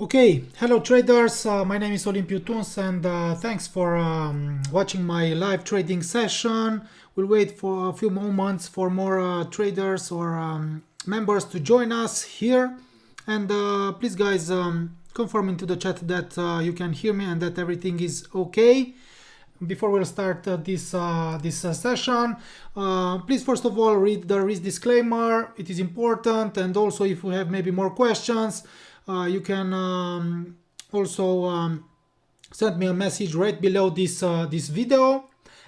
Okay, hello traders, my name is Olimpiu Tuns and thanks for watching my live trading session. We'll wait for a few moments for more traders or members to join us here. And please guys, confirm into the chat that you can hear me and that everything is okay. Before we'll start this session, please first of all read the risk disclaimer. It is important, and also if you have maybe more questions, you can also send me a message right below this video,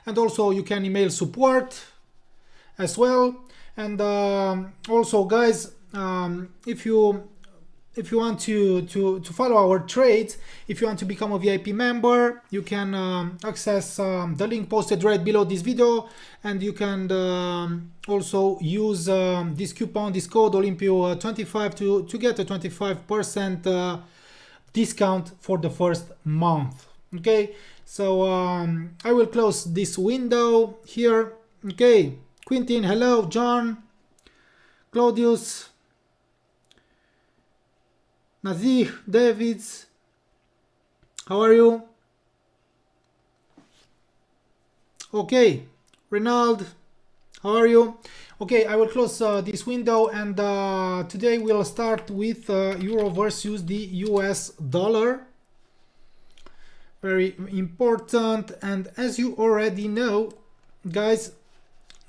and also you can email support as well. And also guys, if you want to follow our trades, if you want to become a VIP member, you can access the link posted right below this video, and you can also use this coupon, this code Olimpiu25 to get a 25% discount for the first month. Okay, so I will close this window here. Okay, Quintin, hello, John, Claudius, Nazir, Davids, how are you? Okay, Renald, how are you? Okay, I will close this window, and today we'll start with euro versus the US dollar. Very important, and as you already know, guys,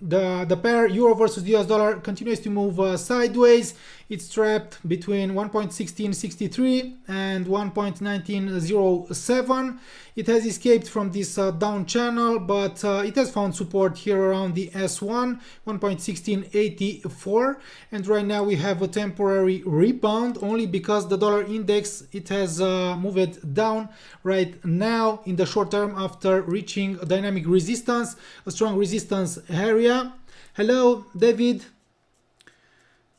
the pair euro versus the US dollar continues to move sideways. It's trapped between 1.1663 and 1.1907. It has escaped from this down channel, but it has found support here around the S1, 1.1684, and right now we have a temporary rebound only because the dollar index, it has moved down right now in the short term after reaching a dynamic resistance, a strong resistance area. Hello, David.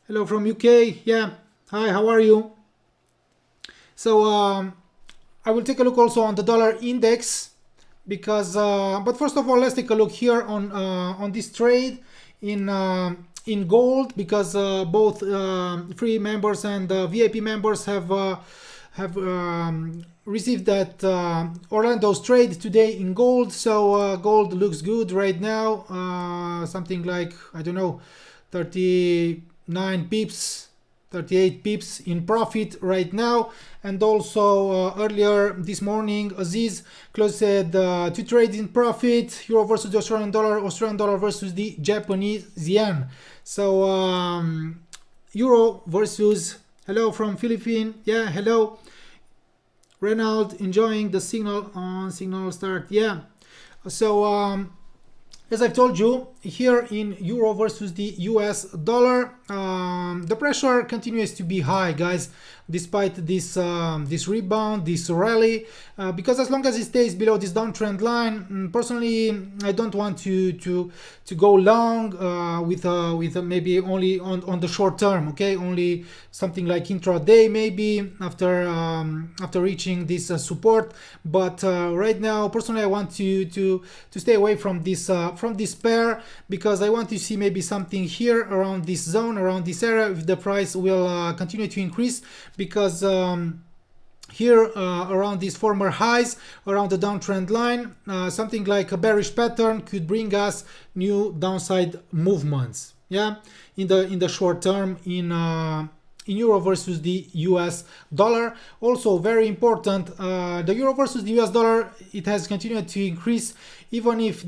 Hello from UK. Yeah. Hi, how are you? So I will take a look also on the dollar index because but first of all, let's take a look here on this trade in gold, because both free members and VIP members have received that Orlando's trade today in gold. So gold looks good right now, something like, I don't know, 39 pips, 38 pips in profit right now. And also earlier this morning, Aziz closed two trades in profit: euro versus the Australian dollar versus the Japanese yen. So euro versus, hello from Philippines, yeah, hello. Renald, enjoying the signal on signal start, yeah. So as I've told you, here in euro versus the US dollar, the pressure continues to be high, guys, despite this this rebound, this rally, because as long as it stays below this downtrend line, personally, I don't want to go long with maybe only on the short term. Okay, only something like intraday maybe after reaching this support. But right now, personally, I want to stay away from this pair, because I want to see maybe something here around this zone, around this area, if the price will continue to increase, because here around these former highs, around the downtrend line, something like a bearish pattern could bring us new downside movements, yeah, in the short term in euro versus the US dollar. Also very important, the euro versus the US dollar, it has continued to increase, even if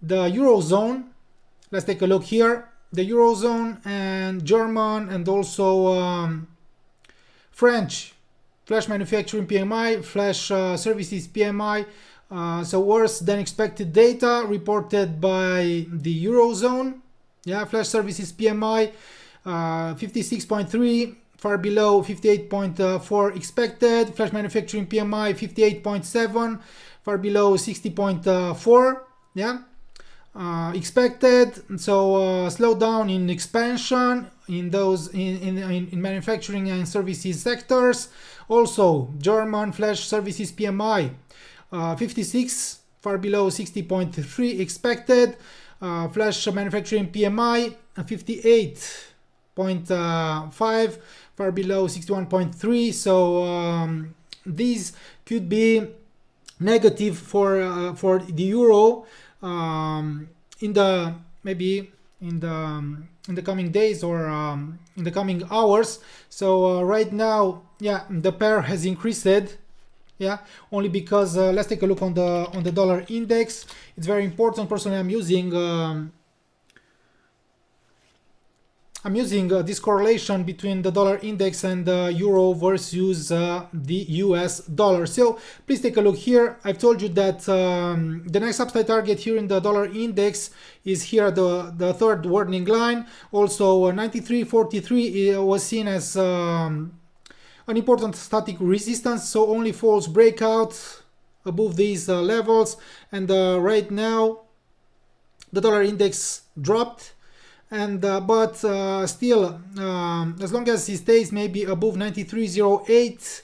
the eurozone, let's take a look here, the eurozone and German and also French flash manufacturing PMI, flash services PMI, so worse than expected data reported by the eurozone, yeah, flash services PMI 56.3, far below 58.4 expected. Flash manufacturing PMI 58.7, far below 60.4, yeah, expected. So slowdown in expansion in those in manufacturing and services sectors. Also German flash services PMI 56, far below 60.3 expected. Flash manufacturing PMI 58, 61.5, far below 61.3. So these could be negative for the euro in the maybe in the coming days or in the coming hours. So right now, yeah, the pair has increased. Yeah, only because let's take a look on the dollar index. It's very important. Personally, I'm using this correlation between the dollar index and the euro versus the US dollar. So please take a look here. I've told you that the next upside target here in the dollar index is here, the third warning line. Also 93.43 was seen as an important static resistance, so only false breakout above these levels. And right now the dollar index dropped, and but still, as long as it stays maybe above 93.08,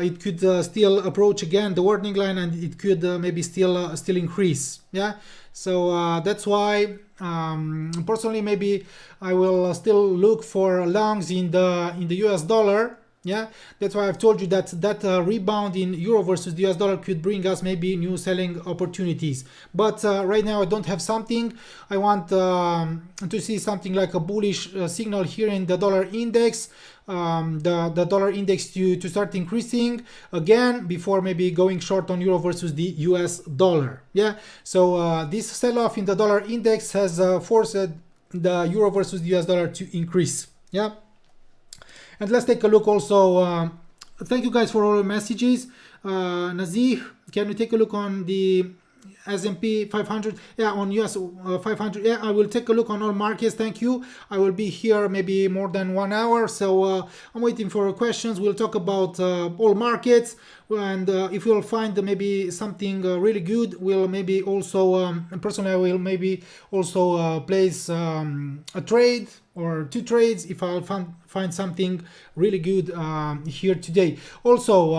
it could still approach again the warning line, and it could maybe still increase. Yeah, so that's why personally maybe I will still look for longs in the US dollar. Yeah, that's why I've told you that rebound in euro versus the US dollar could bring us maybe new selling opportunities. But right now I don't have something. I want to see something like a bullish signal here in the dollar index, the dollar index to start increasing again before maybe going short on euro versus the US dollar. Yeah, so this sell-off in the dollar index has forced the euro versus the US dollar to increase. Yeah. And let's take a look also. Thank you guys for all the messages. Nazih, can we take a look on the S&P 500? Yeah, on US 500. Yeah, I will take a look on all markets. Thank you. I will be here maybe more than 1 hour. So I'm waiting for questions. We'll talk about all markets. And if we'll find maybe something really good, we'll maybe also, personally, I will maybe also place a trade or 2 trades if I'll find something really good here today. Also,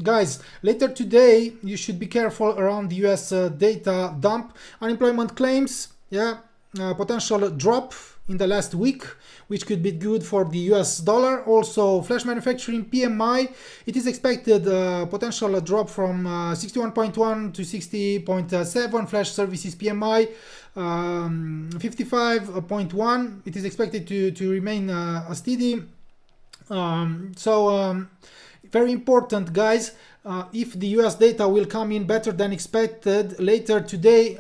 guys, later today you should be careful around the US data dump. Unemployment claims, yeah, potential drop in the last week, which could be good for the US dollar. Also, flash manufacturing PMI, it is expected potential drop from 61.1 to 60.7. Flash services PMI 55.1. It is expected to remain steady. Very important, guys. If the US data will come in better than expected later today,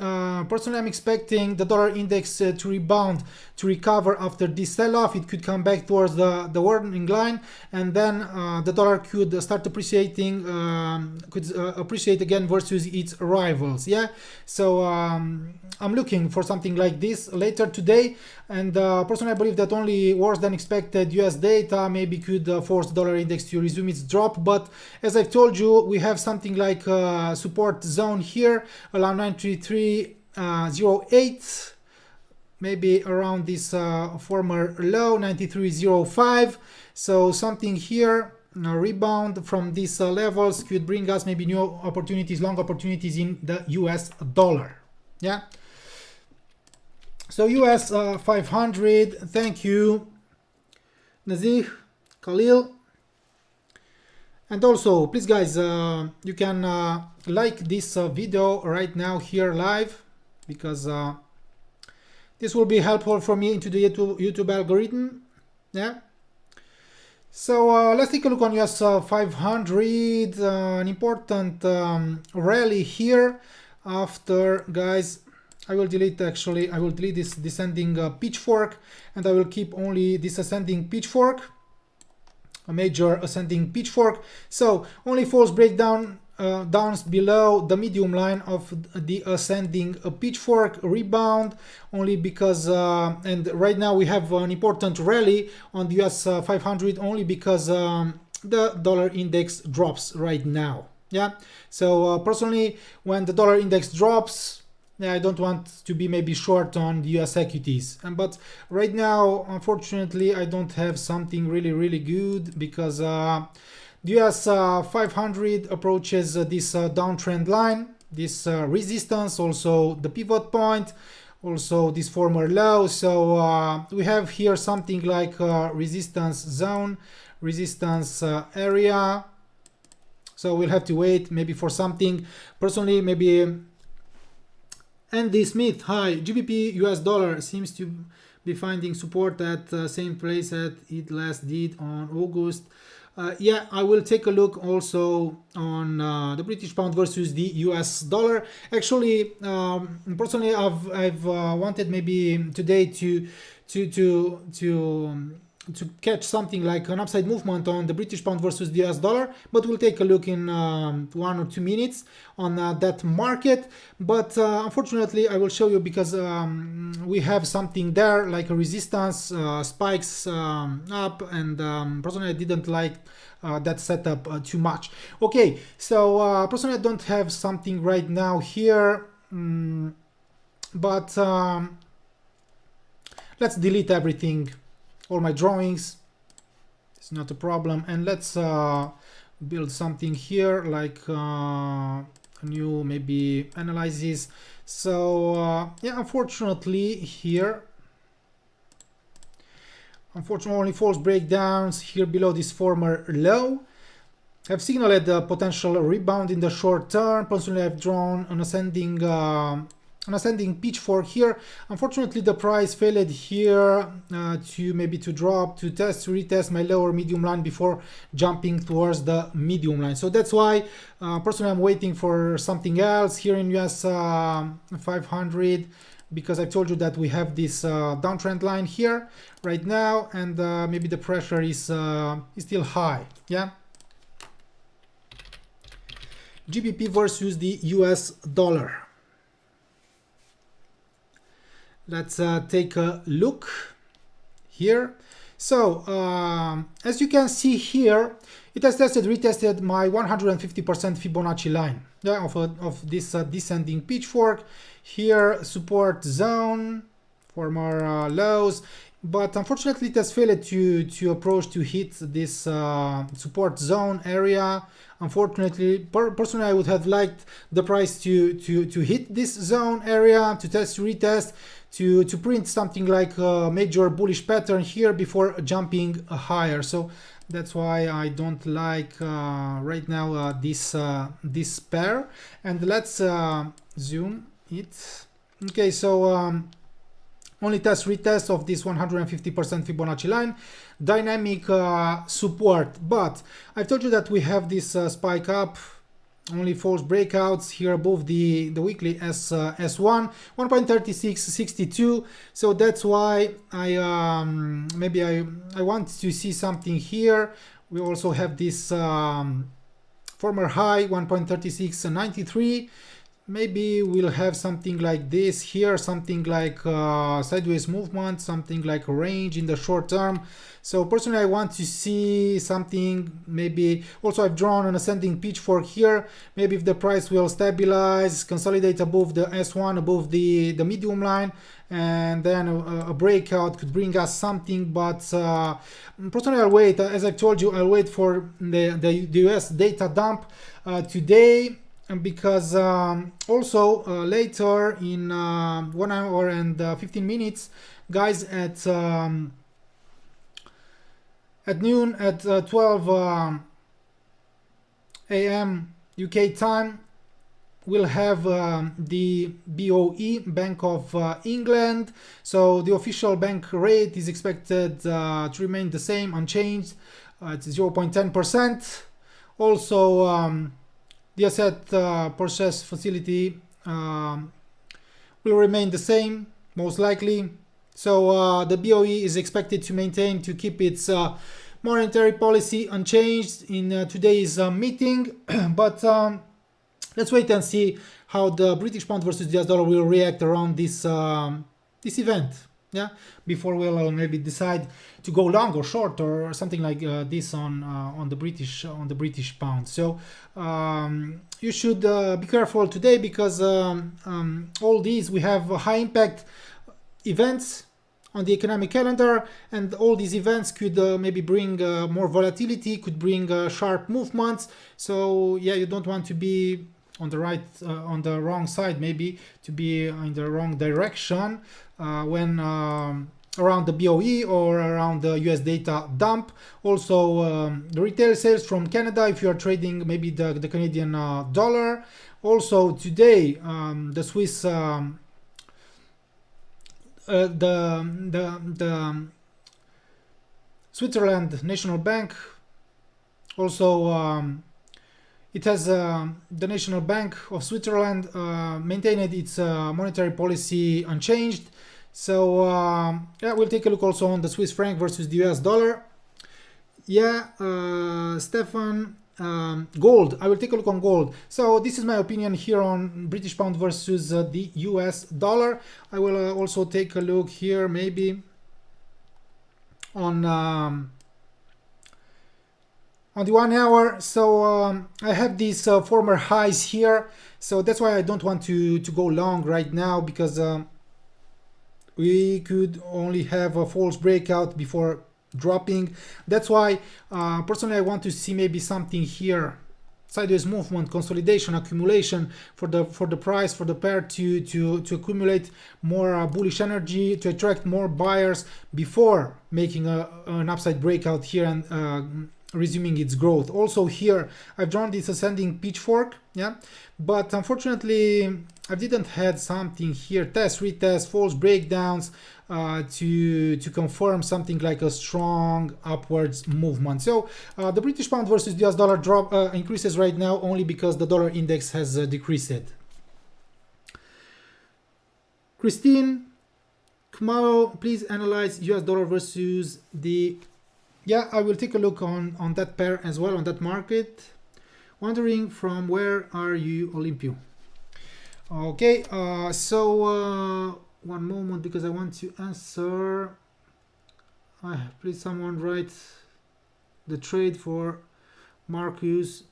personally I'm expecting the dollar index to rebound, to recover after this sell-off. It could come back towards the warning line, and then the dollar could start appreciating, could appreciate again versus its rivals. Yeah, so I'm looking for something like this later today, and personally I believe that only worse than expected US data maybe could force the dollar index to resume its drop. But as I've told you, we have something like a support zone here around 93.08, maybe around this former low 93.05. So something here, a rebound from these levels could bring us maybe new opportunities, long opportunities in the US dollar. Yeah. So US 500, thank you, Nazih, Khalil. And also, please guys, you can like this video right now here live, because this will be helpful for me into the YouTube algorithm. Yeah. So let's take a look on US 500, an important rally here after, guys. I will delete this descending pitchfork, and I will keep only this ascending pitchfork, a major ascending pitchfork. So only false breakdown downs below the medium line of the ascending pitchfork, rebound only because and right now we have an important rally on the US 500 only because the dollar index drops right now. Yeah, so personally, when the dollar index drops, yeah, I don't want to be maybe short on the US equities. But right now, unfortunately, I don't have something really good, because the US 500 approaches this downtrend line, this resistance, also the pivot point also this former low. So we have here something like resistance zone, resistance area. So we'll have to wait maybe for something. Personally, maybe Andy Smith, hi, GBP US dollar seems to be finding support at the same place that it last did on August. Yeah, I will take a look also on the British pound versus the US dollar. Actually, personally, I've wanted maybe today to catch something like an upside movement on the British pound versus the US dollar, but we'll take a look in 1 or 2 minutes on that market. But unfortunately, I will show you because we have something there like a resistance, spikes up, and personally I didn't like that setup too much. Okay, so personally I don't have something right now here, but let's delete everything, all my drawings. It's not a problem, and let's build something here like a new maybe analysis. So yeah, unfortunately here, unfortunately only false breakdowns here below this former low have signaled a potential rebound in the short term. Personally, I've drawn an ascending pitchfork here. Unfortunately, the price failed here to drop, to retest my lower medium line before jumping towards the medium line. So that's why personally I'm waiting for something else here in US 500, because I told you that we have this downtrend line here right now, and maybe the pressure is still high. Yeah. GBP versus the US dollar. Let's take a look here. So as you can see here, it has retested my 150% Fibonacci line, yeah, of this descending pitchfork. Here, support zone, former lows, but unfortunately it has failed to approach to hit this support zone area. Unfortunately, personally I would have liked the price to hit this zone area, to retest, to print something like a major bullish pattern here before jumping higher. So that's why I don't like right now this pair. And let's zoom it. Okay, so only retest of this 150% Fibonacci line, dynamic support. But I've told you that we have this spike up, only false breakouts here above the weekly S1, 1.3662. So that's why maybe I want to see something here. We also have this former high, 1.3693. Maybe we'll have something like this here, something like sideways movement, something like a range in the short term. So personally I want to see something, maybe also I've drawn an ascending pitchfork here. Maybe if the price will stabilize, consolidate above the S1, above the medium line, and then a breakout could bring us something. But personally I'll wait, as I've told you, I'll wait for the US data dump today. Because also later in 1 hour and 15 minutes, guys, at noon, at 12 a.m. UK time, we'll have the BOE, Bank of England. So the official bank rate is expected to remain the same, unchanged. It's 0.10%. Also, the asset purchase facility will remain the same, most likely. So the BOE is expected to keep its monetary policy unchanged in today's meeting. But let's wait and see how the British pound versus the US dollar will react around this event. Yeah, before we'll maybe decide to go long or short or something like this on the British pound. So you should be careful today, because all these, we have high impact events on the economic calendar, and all these events could maybe bring more volatility, could bring sharp movements. So yeah, you don't want to be on the right, on the wrong side, maybe to be in the wrong direction when around the BOE or around the US data dump. Also the retail sales from Canada if you are trading maybe the Canadian dollar. Also today the Swiss the Switzerland National Bank. Also it has the National Bank of Switzerland maintained its monetary policy unchanged. So yeah, we'll take a look also on the Swiss franc versus the US dollar. Yeah, Stefan, gold. I will take a look on gold. So this is my opinion here on British pound versus the US dollar. I will also take a look here maybe on the 1 hour. So I have these former highs here, so that's why I don't want to go long right now, because we could only have a false breakout before dropping. That's why personally I want to see maybe something here, sideways movement, consolidation, accumulation for the price, for the pair to accumulate more bullish energy, to attract more buyers before making an upside breakout here and resuming its growth. Also here I've drawn this ascending pitchfork, yeah, but unfortunately I didn't had something here, test, retest, false breakdowns to confirm something like a strong upwards movement. So the British pound versus the US dollar drop increases right now only because the dollar index has decreased. Christine Kumaro, please analyze US dollar versus the... Yeah, I will take a look on that pair as well, on that market. Wondering from where are you, Olympio? Okay, so one moment, because I want to answer. Please someone write the trade for Marcus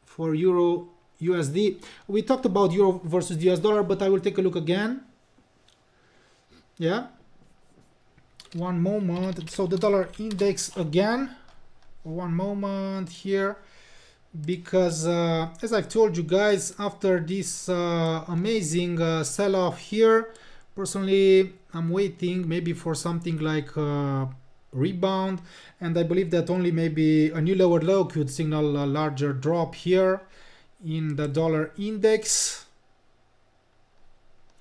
for Euro USD. We talked about Euro versus the US dollar, but I will take a look again. Yeah. One moment. So the dollar index again. One moment here, because as I've told you guys, after this amazing sell-off here, personally I'm waiting maybe for something like rebound, and I believe that only maybe a new lower low could signal a larger drop here in the dollar index.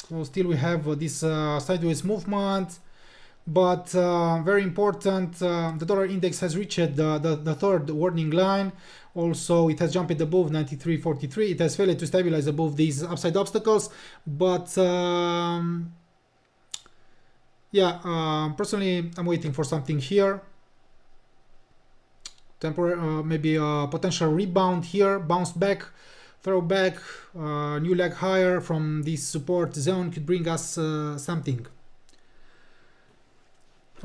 So still we have this sideways movement, but very important, the dollar index has reached the third warning line. Also it has jumped above 93.43. It has failed to stabilize above these upside obstacles, but yeah, personally I'm waiting for something here, temporary, maybe a potential rebound here, bounce back, throw back, new leg higher from this support zone could bring us something.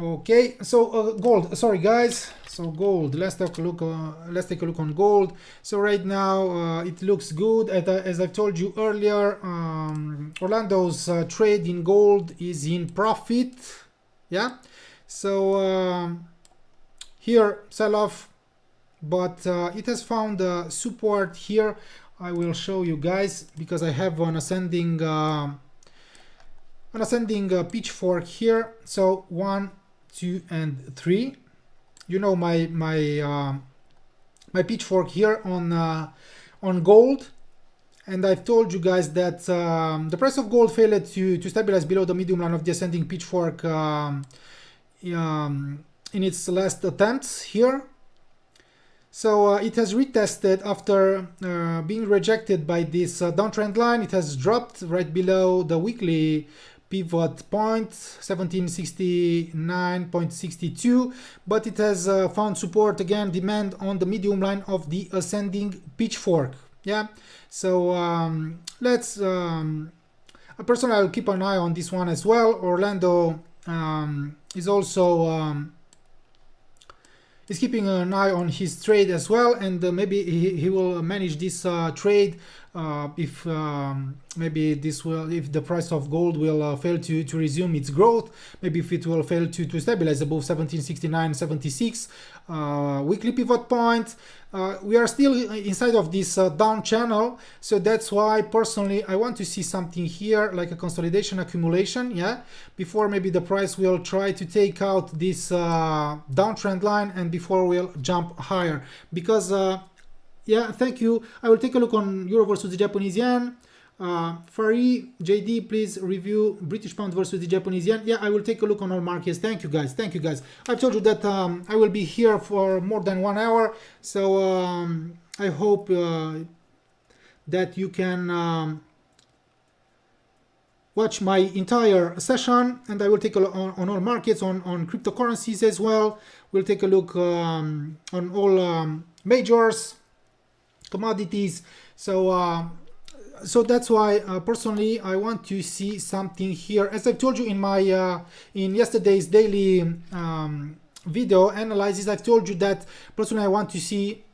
Okay, so gold. Sorry, guys. So gold. Let's take a look. Let's take a look on gold. So right now it looks good. As I've told you earlier, Orlando's trade in gold is in profit. Yeah. So here sell off, but it has found support here. I will show you guys, because I have an ascending pitchfork here. So 1, 2, and 3. You know my pitchfork here on gold, and I've told you guys that the price of gold failed to stabilize below the medium line of the ascending pitchfork in its last attempts here. So it has retested after being rejected by this downtrend line. It has dropped right below the weekly pivot point 1769.62, but it has found support again, demand on the medium line of the ascending pitchfork. Yeah, so let's personally I'll keep an eye on this one as well. Orlando is also is keeping an eye on his trade as well, and maybe he will manage this trade if maybe this will, if the price of gold will fail to resume its growth, maybe if it will fail to stabilize above 1769.76 weekly pivot point. We are still inside of this down channel, so that's why personally I want to see something here like a consolidation accumulation, yeah, before maybe the price will try to take out this downtrend line and before we'll jump higher. Because yeah, thank you. I will take a look on euro versus the Japanese yen. Fari, JD, please review British pound versus the Japanese yen. Yeah, I will take a look on all markets. Thank you guys. Thank you guys. I've told you that I will be here for more than 1 hour. So I hope that you can watch my entire session, and I will take a look on all markets, on cryptocurrencies as well. We'll take a look on all majors, commodities. So that's why personally I want to see something here. As I've told you in my in yesterday's daily video analysis, I've told you that personally I want to see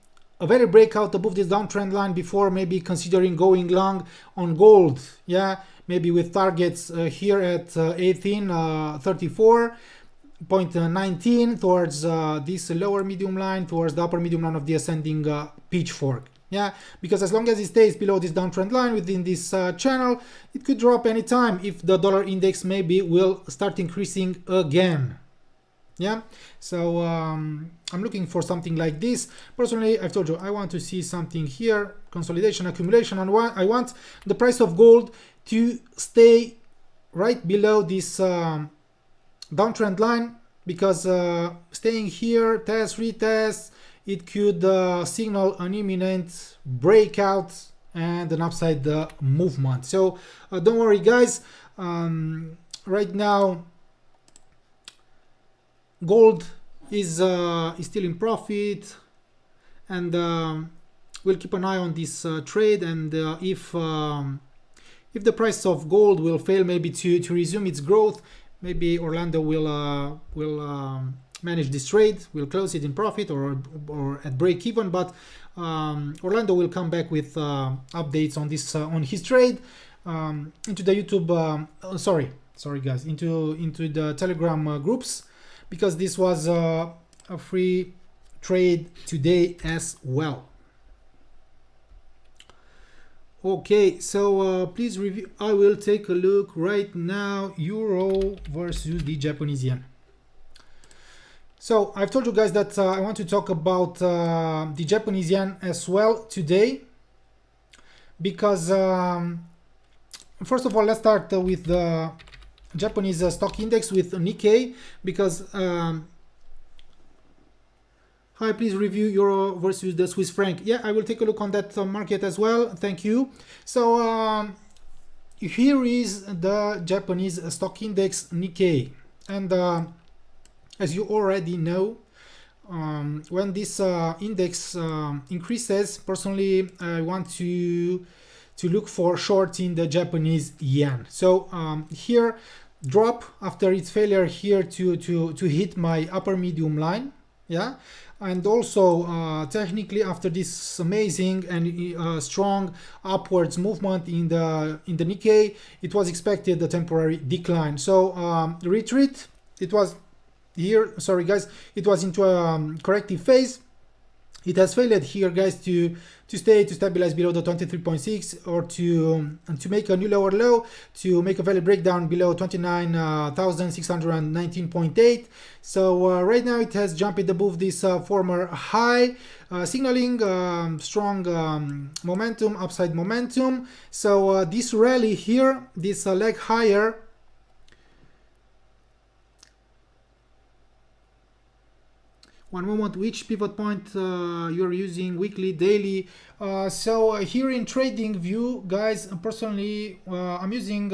a very breakout above this downtrend line before maybe considering going long on gold. Yeah, maybe with targets here at 1834.19 towards this lower medium line, towards the upper medium line of the ascending pitchfork. Yeah, because as long as it stays below this downtrend line within this channel, it could drop anytime if the dollar index maybe will start increasing again. Yeah, so I'm looking for something like this. Personally, I've told you I want to see something here, consolidation, accumulation, and I want the price of gold to stay right below this downtrend line, because staying here, test, retest, it could signal an imminent breakout and an upside movement. So don't worry guys, right now gold is still in profit, and we'll keep an eye on this trade, and if the price of gold will fail maybe to resume its growth, maybe Orlando will manage this trade, will close it in profit or at break even, but Orlando will come back with updates on this on his trade into the YouTube sorry guys, into the Telegram groups, because this was a free trade today as well. Okay, so please review. I will take a look right now, euro versus the Japanese yen. So I've told you guys that I want to talk about the Japanese yen as well today, because first of all, let's start with the Japanese stock index with Nikkei, because hi, please review euro versus the Swiss franc. Yeah, I will take a look on that market as well. Thank you. So here is the Japanese stock index Nikkei, and as you already know, when this index increases, personally I want to look for short in the Japanese yen. So here, drop after its failure here to hit my upper medium line, yeah, and also technically after this amazing and strong upwards movement in the Nikkei, it was expected a temporary decline. So retreat, it was here, sorry guys, it was into a corrective phase. It has failed here guys to stabilize below the 23.6 or to make a new lower low, to make a value breakdown below 29,619.8. So right now it has jumped above this former high, signaling strong momentum, upside momentum. So this rally here, this leg higher, one moment, which pivot point you're using, weekly, daily? So here in trading view guys, personally I'm using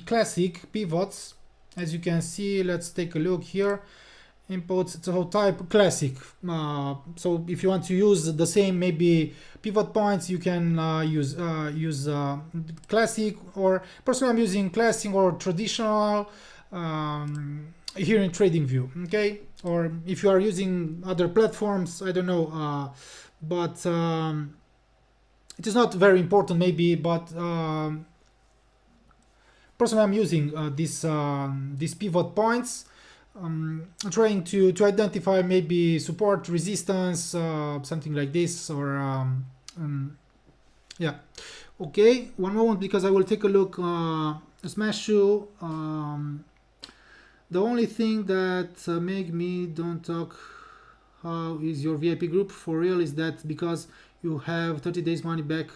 classic pivots, as you can see. Let's take a look here, inputs, so type classic. So if you want to use the same maybe pivot points, you can use classic, or personally I'm using classic or traditional here in trading view. Okay, or if you are using other platforms, I don't know, but it is not very important maybe, but personally I'm using these pivot points. I'm trying to identify maybe support, resistance, something like this, or yeah. Okay, one moment, because I will take a look. Smash you. The only thing that make me don't talk how is your VIP group for real is that because you have 30 days money back,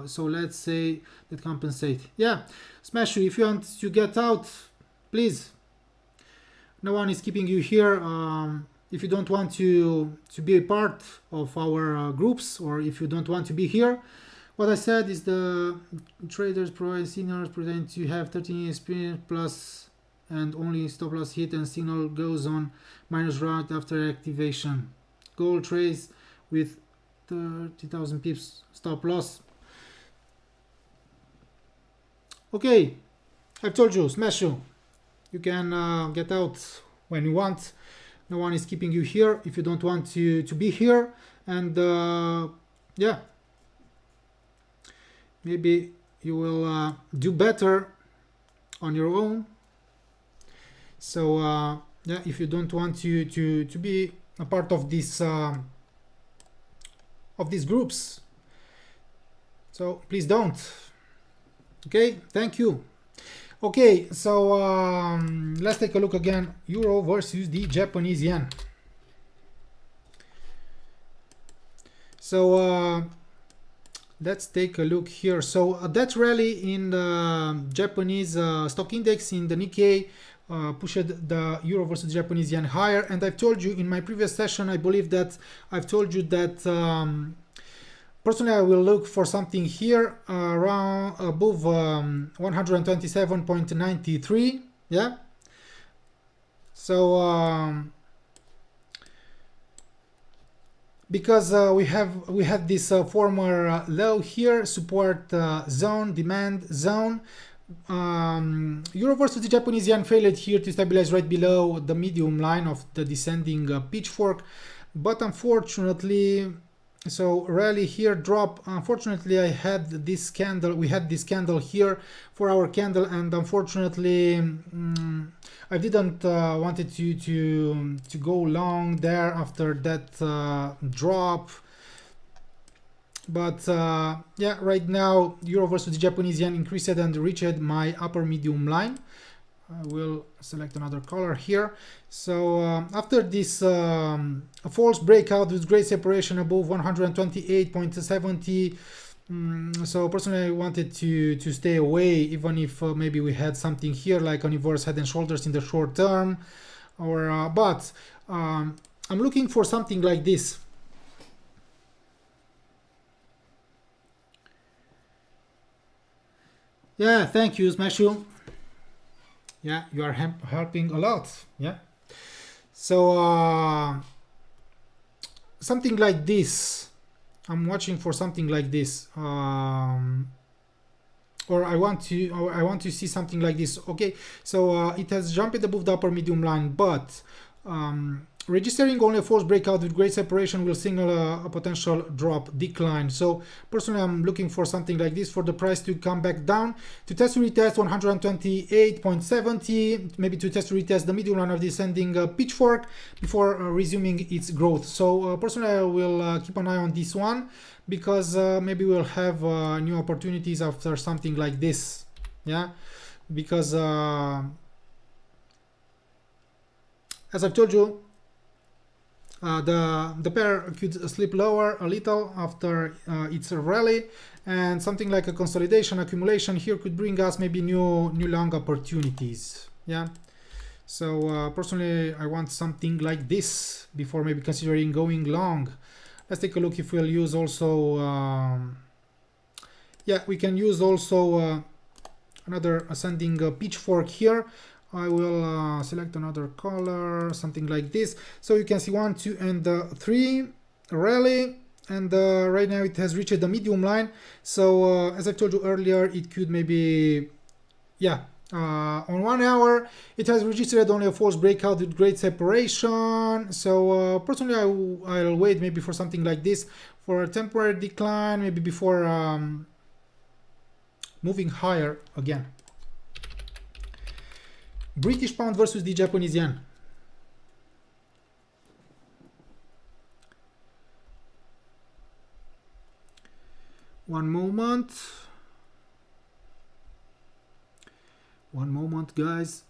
so let's say that compensate. Yeah, Smash you, if you want to get out, please. No one is keeping you here. If you don't want to be a part of our groups, or if you don't want to be here, what I said is the traders provide signals pretend to have 13 years experience plus, and only stop loss hit and signal goes on minus route after activation. Gold trades with 30,000 pips stop loss. Okay, I've told you, Smash you. You can get out when you want. No one is keeping you here if you don't want to be here. And yeah, maybe you will do better on your own. So yeah, if you don't want to be a part of this of these groups, so please don't. Okay, thank you. Okay, so let's take a look again. Euro versus the Japanese yen. So let's take a look here. So that rally in the Japanese stock index in the Nikkei pushed the Euro versus Japanese yen higher. And I've told you in my previous session, I believe that I've told you that personally I will look for something here around above 127.93. Yeah. So because we had this former low here, support zone, demand zone. Euro versus the Japanese yen failed here to stabilize right below the medium line of the descending pitchfork, but unfortunately, so rally here drop. Unfortunately, I had this candle. We had this candle here for our candle, and unfortunately, I didn't wanted to go long there after that drop. But yeah, right now Euro versus the Japanese yen increased and reached my upper medium line. I will select another color here. So after this false breakout with great separation above 128.70, so personally I wanted to stay away, even if maybe we had something here like an inverse head and shoulders in the short term, or but I'm looking for something like this. Yeah, thank you, Smashu. Yeah, you are helping a lot. Yeah. So something like this. I'm watching for something like this. Or I want to see something like this. Okay. So it has jumped above the upper medium line, but registering only a false breakout with great separation will signal a potential drop decline. So personally I'm looking for something like this for the price to come back down to test retest 128.70, maybe to test retest the medium line of descending pitchfork before resuming its growth. So personally I will keep an eye on this one, because maybe we'll have new opportunities after something like this. Yeah, because as I've told you, the pair could slip lower a little after its rally, and something like a consolidation accumulation here could bring us maybe new long opportunities. Yeah. So personally I want something like this before maybe considering going long. Let's take a look if we'll use also yeah, we can use also another ascending pitchfork here. I will select another color, something like this. So you can see 1, 2, and 3 rally, and right now it has reached the medium line. So as I told you earlier, it could maybe, yeah, On 1 hour, it has registered only a false breakout with great separation. So personally, I'll wait maybe for something like this for a temporary decline, maybe before moving higher again. British pound versus the Japanese yen. One moment. One moment, guys.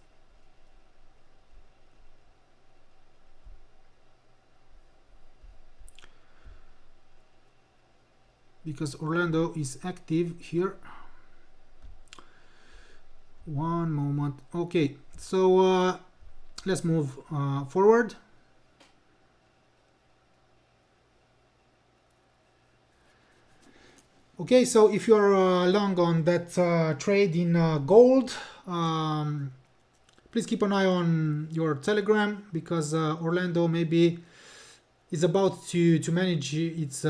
Because Orlando is active here. One moment. Okay, so let's move forward. Okay, so if you're long on that trade in gold, please keep an eye on your Telegram, because Orlando maybe is about to manage its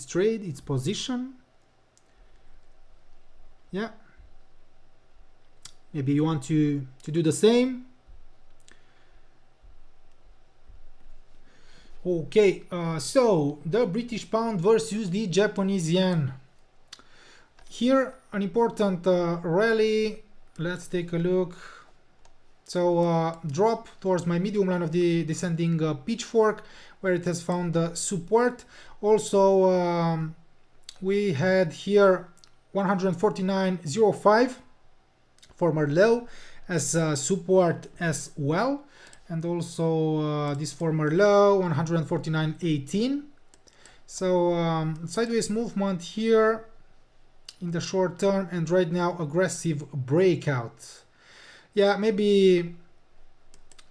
trade, its position. Yeah, maybe you want to do the same. Okay, so the British pound versus the Japanese yen. Here, an important rally. Let's take a look. So drop towards my medium line of the descending pitchfork, where it has found support. Also, we had here 149.05, former low, as support as well. And also this former low, 149.18. So sideways movement here in the short term, and right now aggressive breakout. Yeah, maybe,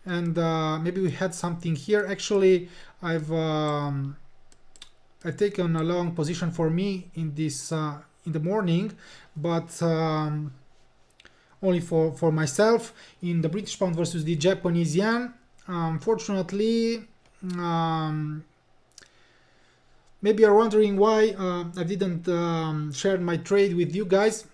and maybe we had something here. Actually, I've taken a long position for me in this in the morning, but only for myself in the British pound versus the Japanese yen. Unfortunately, maybe you're wondering why I didn't share my trade with you guys.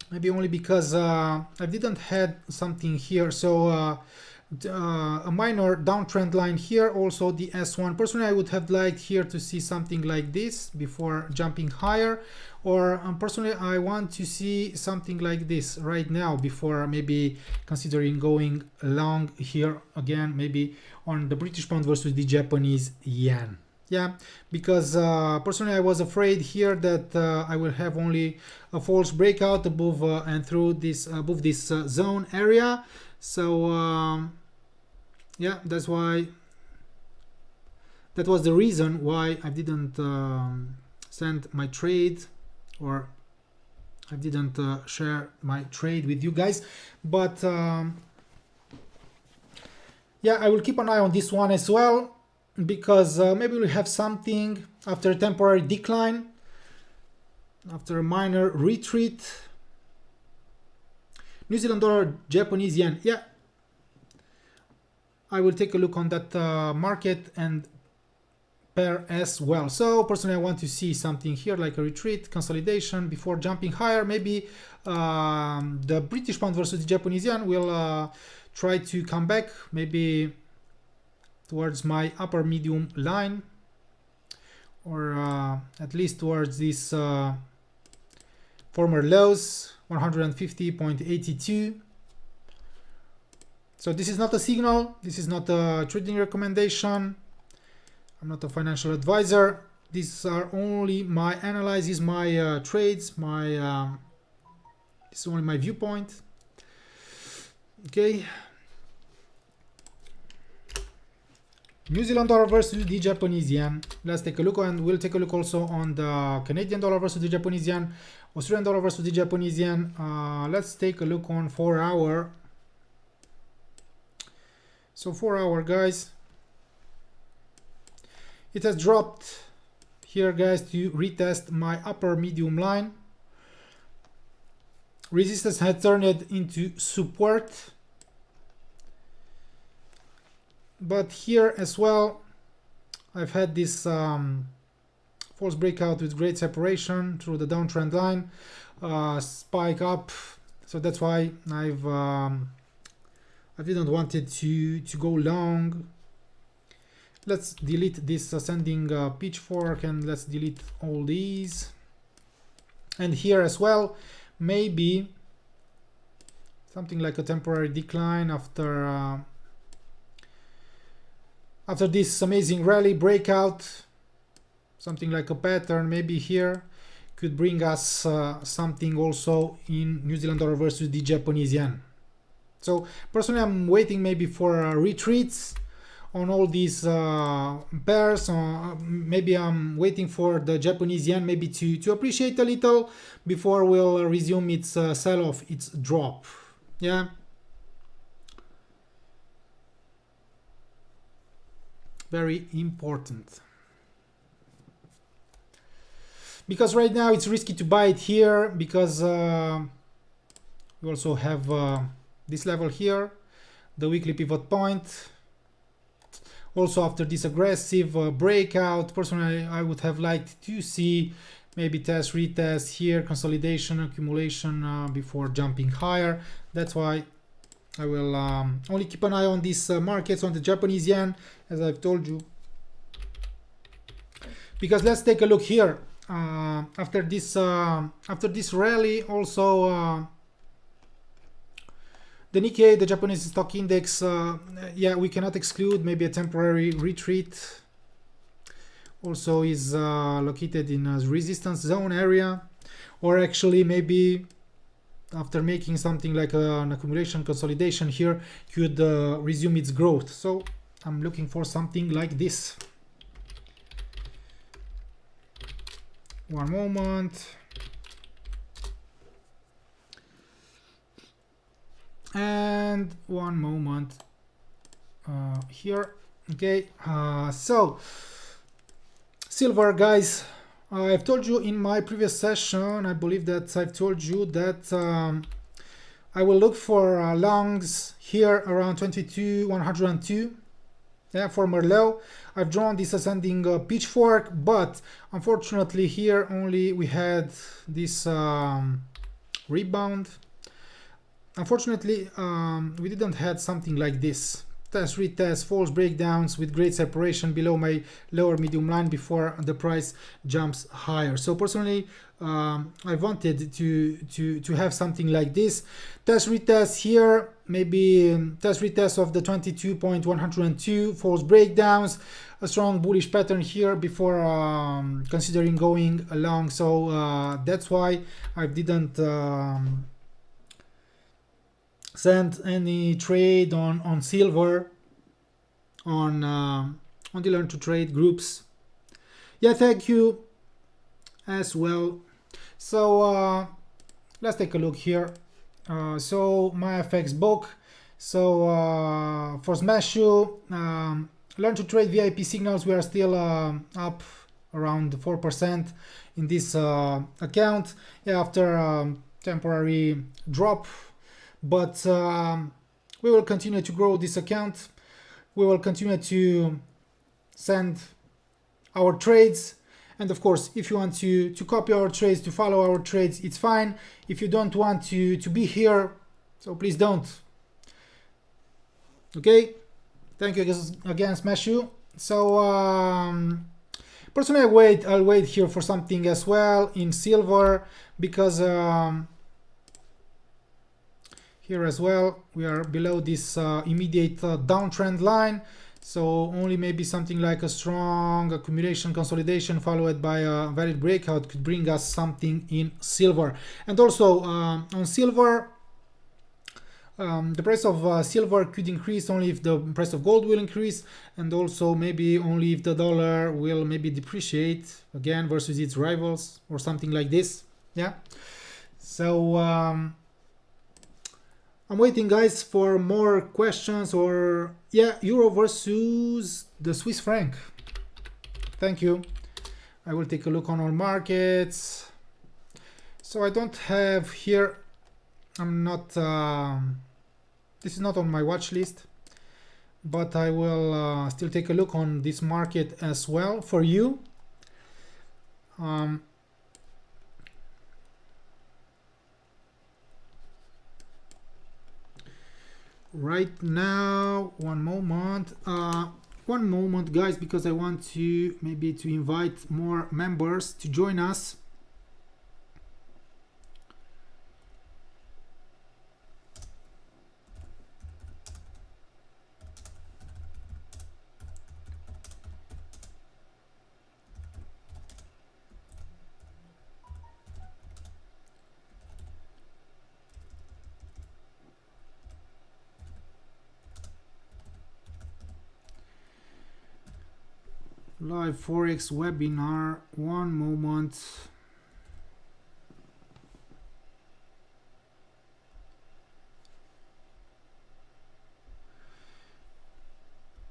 Maybe only because I didn't had something here. So a minor downtrend line here, also the S1. Personally, I would have liked here to see something like this before jumping higher, or personally I want to see something like this right now before maybe considering going long here again, maybe on the British pound versus the Japanese yen. Yeah, because personally I was afraid here that I will have only a false breakout above and through this above this zone area. So yeah, that's why, that was the reason why I didn't send my trade, or I didn't share my trade with you guys. But yeah, I will keep an eye on this one as well, because maybe we'll have something after a temporary decline, after a minor retreat. New Zealand dollar, Japanese yen. Yeah, I will take a look on that market and pair as well. So personally I want to see something here like a retreat, consolidation before jumping higher. Maybe the British pound versus the Japanese yen will try to come back, maybe towards my upper medium line, or at least towards this former lows, 150.82. So this is not a signal, this is not a trading recommendation. I'm not a financial advisor. These are only my analysis, my trades, my this is only my viewpoint. Okay. New Zealand dollar versus the Japanese yen. Let's take a look, and we'll take a look also on the Canadian dollar versus the Japanese yen, Australian dollar versus the Japanese yen. Let's take a look on 4 hour. So 4 hour, guys, it has dropped here, guys, to retest my upper medium line. Resistance had turned into support, but here as well I've had this false breakout with great separation through the downtrend line, spike up So that's why I didn't want it to go long. Let's delete this ascending pitchfork, and let's delete all these. And here as well, maybe something like a temporary decline after this amazing rally breakout. Something like a pattern maybe here could bring us something also in New Zealand dollar versus the Japanese yen. So personally, I'm waiting maybe for retreats on all these pairs. Maybe I'm waiting for the Japanese yen maybe to appreciate a little before we'll resume its sell-off, its drop. Yeah. Very important. Because right now it's risky to buy it here, because we also have this level here, the weekly pivot point. Also after this aggressive breakout, personally I would have liked to see maybe test, retest here, consolidation, accumulation before jumping higher. That's why I will only keep an eye on these markets, on the Japanese yen, as I've told you. Because let's take a look here. After this rally, also the Nikkei, the Japanese stock index, yeah, we cannot exclude maybe a temporary retreat. Also is located in a resistance zone area, or actually maybe after making something like an accumulation consolidation here could resume its growth. So I'm looking for something like this. One moment. And one moment here. Okay, so silver, guys, I've told you in my previous session, I believe that I've told you that I will look for longs here around 22,102. Yeah, former low. I've drawn this ascending pitchfork, but unfortunately here only we had this rebound. Unfortunately, we didn't have something like this. Test, retest, false breakdowns with great separation below my lower medium line before the price jumps higher. So personally, I wanted to have something like this. Test, retest here, maybe test, retest of the 22.102, false breakdowns, a strong bullish pattern here before considering going along. So that's why I didn't send any trade on silver on the Learn to Trade groups. Yeah, thank you as well. So let's take a look here. So my FX book. So for Smashu, Learn to Trade VIP signals, we are still up around 4% in this account. Yeah, after temporary drop. But we will continue to grow this account. We will continue to send our trades. And of course, if you want to copy our trades, to follow our trades, it's fine. If you don't want to be here, so please don't. Okay? Thank you again, Smashu. So personally, I'll wait here for something as well in silver, because here as well, we are below this immediate downtrend line. So only maybe something like a strong accumulation consolidation followed by a valid breakout could bring us something in silver. And also on silver, the price of silver could increase only if the price of gold will increase, and also maybe only if the dollar will maybe depreciate again versus its rivals or something like this. Yeah. So I'm waiting, guys, for more questions. Or yeah, euro versus the Swiss franc. Thank you. I will take a look on all markets. So I don't have here, I'm not this is not on my watch list, but I will still take a look on this market as well for you. right now. One moment guys, because I want to maybe to invite more members to join us. Live Forex webinar. One moment.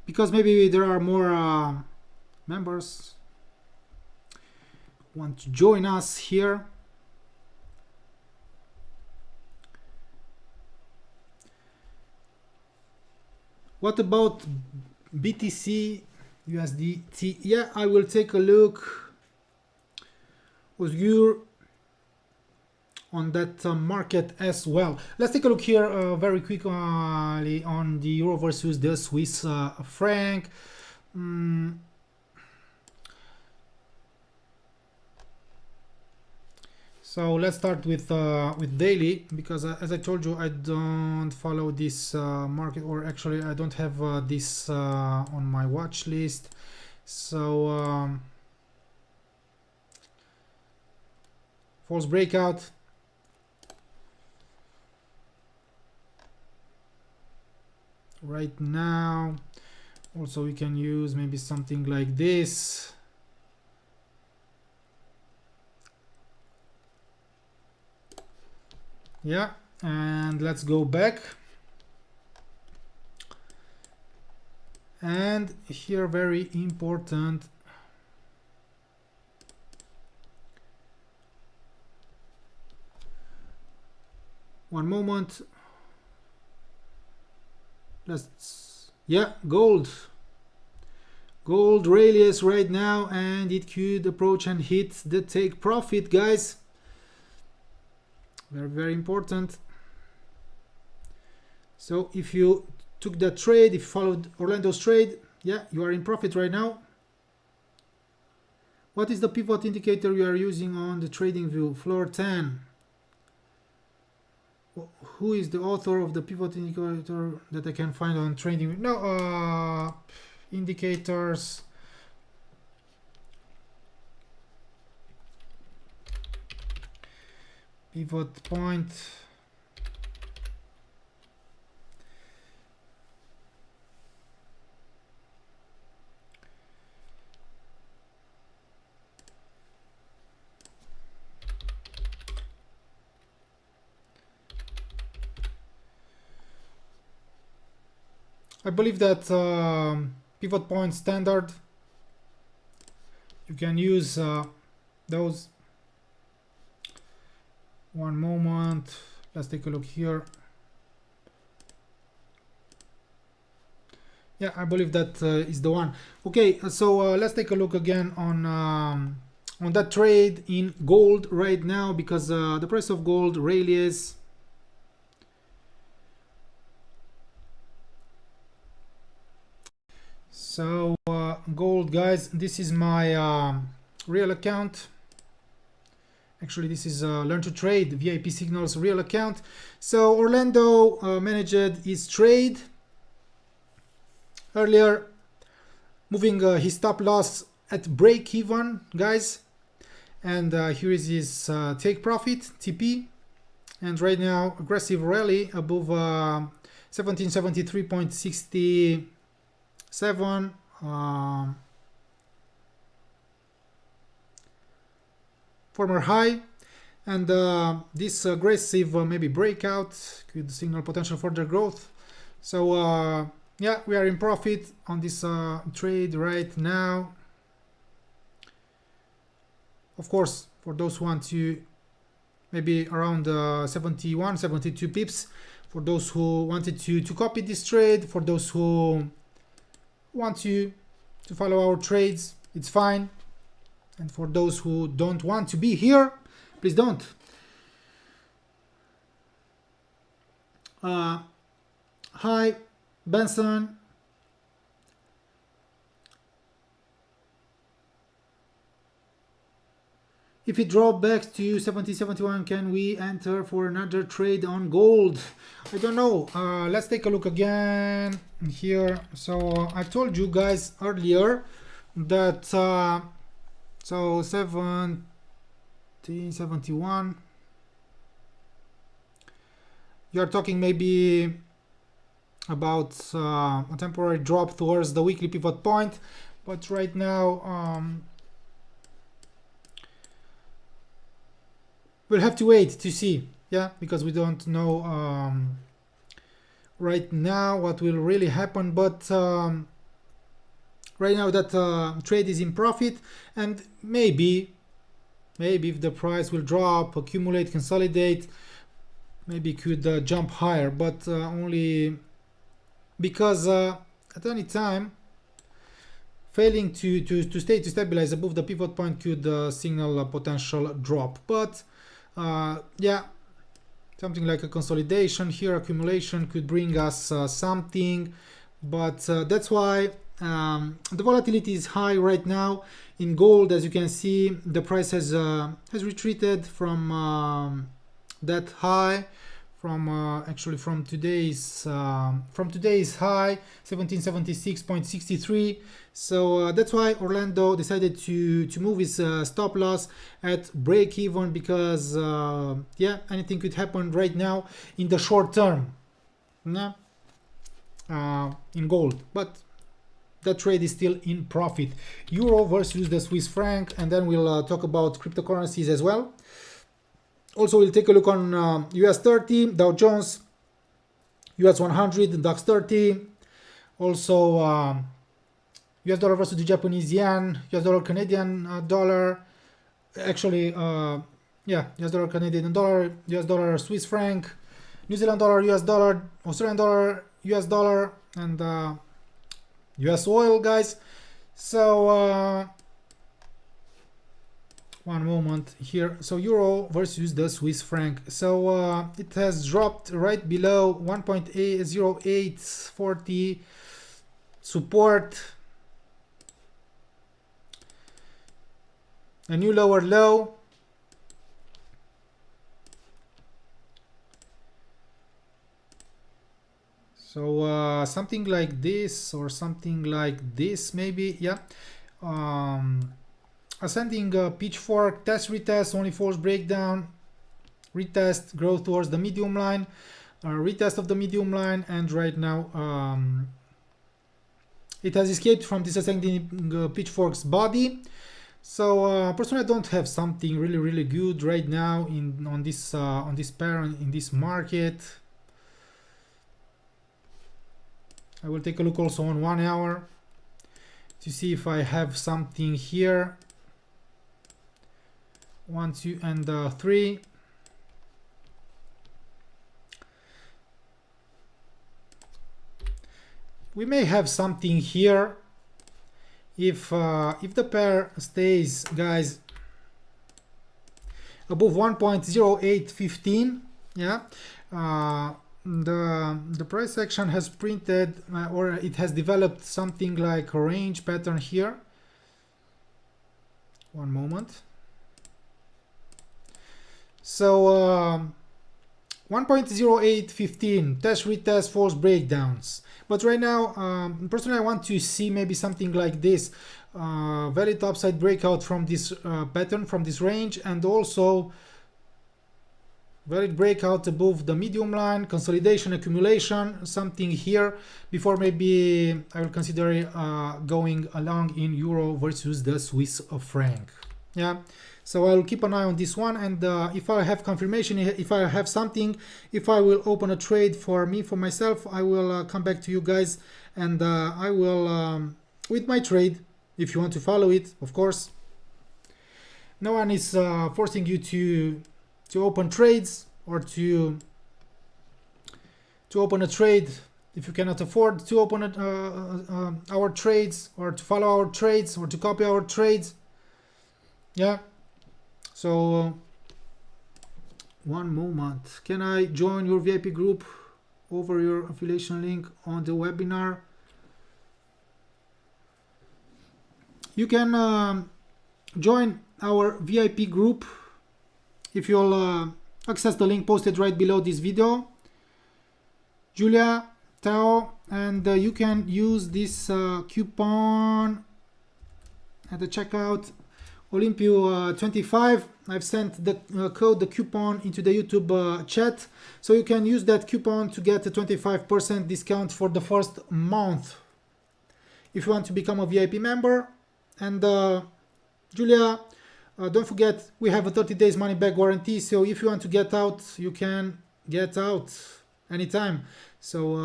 Because maybe there are more members who want to join us here. What about BTC USD? Yeah, I will take a look with you on that market as well. Let's take a look here very quickly on the euro versus the Swiss franc. So let's start with daily, because as I told you, I don't follow this market, or actually I don't have this on my watch list. So false breakout. Right now, also we can use maybe something like this. Yeah, and let's go back. And here, very important, one moment. Let's, yeah, gold rallies right now, and it could approach and hit the take profit, guys. Very important. So if you took that trade, if you followed Orlando's trade, yeah, you are in profit right now. What is the pivot indicator you are using on the trading view? Floor 10. Who is the author of the pivot indicator that I can find on trading? No, indicators. Pivot point. I believe that pivot point standard, you can use those. One moment, let's take a look here. Yeah, I believe that is the one. Okay, so let's take a look again on that trade in gold right now, because the price of gold rallies. So gold, guys, this is my real account. Actually, this is Learn to Trade VIP Signals real account. So Orlando managed his trade earlier, moving his stop loss at break even, guys. And here is his take profit TP. And right now, aggressive rally above 1773.67. Former high, and this aggressive maybe breakout could signal potential further growth. So yeah, we are in profit on this trade right now. Of course, for those who want to, maybe around 71, 72 pips, for those who wanted to copy this trade, for those who want to follow our trades, it's fine. And for those who don't want to be here, please don't. Hi, Benson. If it dropped back to 70.71, can we enter for another trade on gold? I don't know. Let's take a look again here. So I told you guys earlier that so 1771. You're talking maybe about a temporary drop towards the weekly pivot point, but right now we'll have to wait to see, yeah, because we don't know right now what will really happen. But right now that trade is in profit, and maybe if the price will drop, accumulate, consolidate, maybe could jump higher, but only because at any time failing to stabilize above the pivot point could signal a potential drop. But yeah, something like a consolidation here, accumulation could bring us something, but that's why the volatility is high right now. In gold, as you can see, the price has retreated from that high, from actually from today's high, 1776.63. So that's why Orlando decided to move his stop loss at break even, because yeah, anything could happen right now in the short term, yeah, in gold. But that trade is still in profit. Euro versus the Swiss franc, and then we'll talk about cryptocurrencies as well. Also, we'll take a look on US 30, Dow Jones, US 100, DAX 30. Also, US dollar versus the Japanese yen, US dollar Canadian dollar. Actually, yeah, US dollar Canadian dollar, US dollar Swiss franc, New Zealand dollar, US dollar, Australian dollar, US dollar, and US oil, guys. So one moment here. So euro versus the Swiss franc. So it has dropped right below 1.0840 support. A new lower low. So something like this, or something like this, maybe, yeah. Ascending pitchfork, test, retest, only false breakdown, retest, growth towards the medium line, retest of the medium line, and right now it has escaped from this ascending pitchfork's body. So personally, I don't have something really good right now on this pair, in this market. I will take a look also on 1 hour to see if I have something here. 1, 2, and 3. We may have something here if the pair stays, guys, above 1.0815. Yeah, the price action has printed or it has developed something like a range pattern here. One moment. So 1.0815, test, retest, false breakdowns. But right now, personally, I want to see maybe something like this, valid upside breakout from this pattern, from this range, and also valid breakout above the medium line, consolidation, accumulation, something here before maybe I will consider going along in euro versus the Swiss franc. Yeah. So I'll keep an eye on this one, and if I have confirmation, if I have something, if I will open a trade for myself, I will come back to you guys, and I will, with my trade, if you want to follow it, of course. No one is forcing you to open trades or to open a trade if you cannot afford to open our trades, or to follow our trades, or to copy our trades. Yeah. So one moment, can I join your VIP group over your affiliation link on the webinar. You can join our VIP group if you'll access the link posted right below this video. Julia, Tao, and you can use this coupon at the checkout, Olympio25. I've sent the code, the coupon, into the YouTube chat, so you can use that coupon to get a 25% discount for the first month if you want to become a VIP member. And Julia, don't forget, we have a 30 days money back guarantee, so if you want to get out, you can get out anytime. So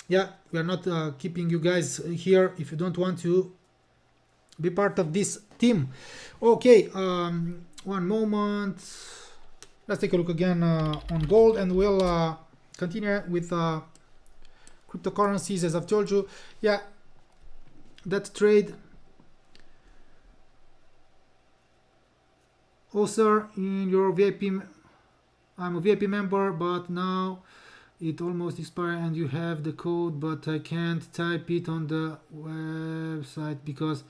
yeah, we are not keeping you guys here if you don't want to be part of this team. Okay, one moment. Let's take a look again on gold, and we'll continue with cryptocurrencies. As I've told you, yeah, that trade also in your VIP. I'm a VIP member, but now it almost expired and you have the code, but I can't type it on the website because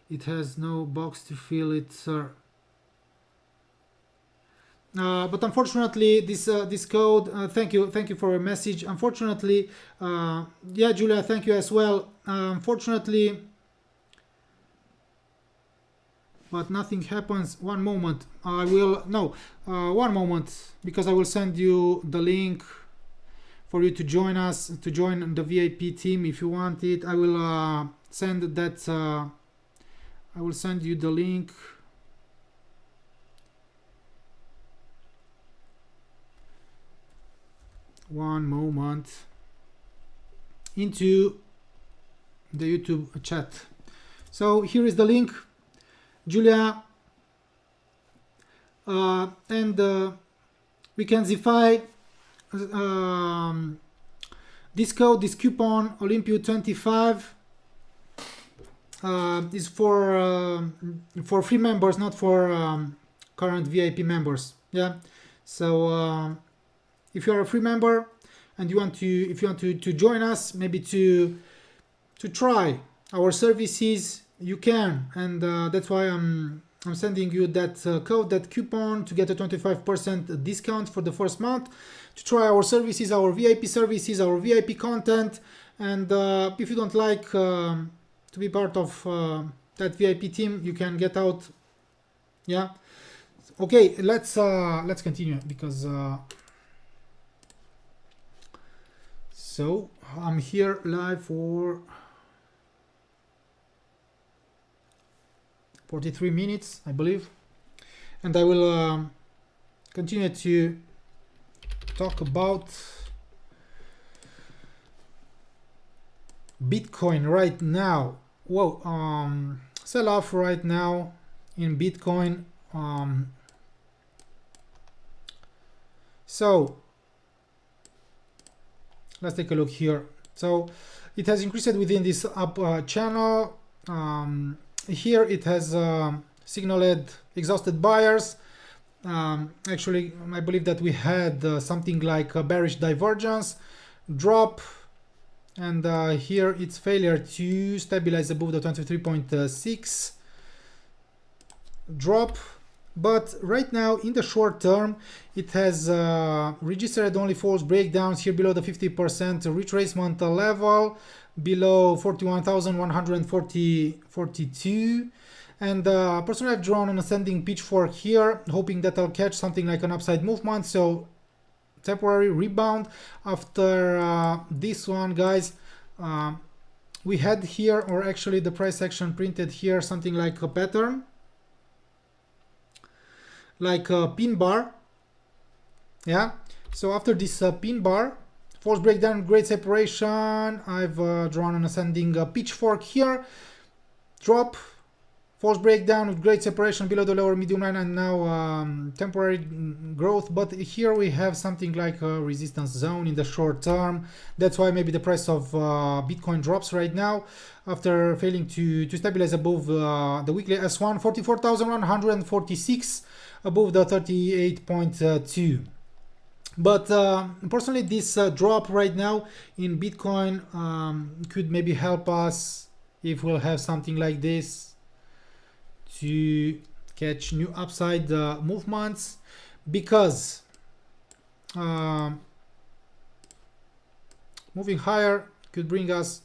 it has no box to fill it, sir. But unfortunately, this code. Thank you for your message. Unfortunately, yeah, Julia, thank you as well. Unfortunately, but nothing happens. One moment. I will one moment, because I will send you the link for you to join us, to join the VIP team if you want it. I will send that. I will send you the link. One moment. Into the YouTube chat. So here is the link, Julia, and we can zify this code, this coupon, Olympio25. Is for free members, not for current VIP members. Yeah, so if you are a free member and if you want to join us, maybe to try our services, you can, and that's why I'm sending you that code, that coupon, to get a 25% discount for the first month, to try our services, our VIP services, our VIP content. And if you don't like to be part of that VIP team, you can get out. Yeah. Okay, let's continue, because so I'm here live for 43 minutes, I believe, and I will continue to talk about Bitcoin right now. Whoa, sell off right now in Bitcoin. So let's take a look here. So it has increased within this up channel. Here it has signaled exhausted buyers. Actually, I believe that we had something like a bearish divergence, drop, and here it's failure to stabilize above the 23.6, drop. But right now, in the short term, it has registered only false breakdowns here below the 50% retracement level, below 41,142. And personally, I've drawn an ascending pitchfork here, hoping that I'll catch something like an upside movement. So temporary rebound after this one, guys. We had here, or actually the price action printed here, something like a pattern, like a pin bar. Yeah, so after this pin bar, false breakdown, great separation, I've drawn an ascending pitchfork here, drop, false breakdown with great separation below the lower medium line, and now temporary growth. But here we have something like a resistance zone in the short term. That's why maybe the price of Bitcoin drops right now after failing to stabilize above the weekly S1, 44,146, above the 38.2. But personally, this drop right now in Bitcoin could maybe help us if we'll have something like this to catch new upside movements, because moving higher could bring us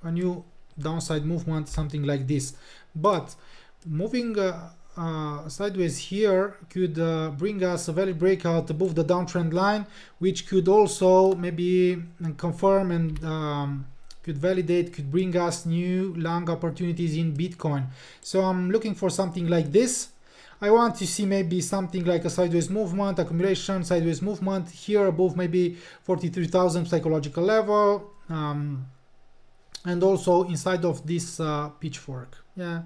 a new downside movement, something like this. But moving sideways here could bring us a valid breakout above the downtrend line, which could also maybe confirm and could validate, could bring us new long opportunities in Bitcoin. So I'm looking for something like this. I want to see maybe something like a sideways movement, accumulation, sideways movement here above maybe 43,000 psychological level, and also inside of this pitchfork. Yeah.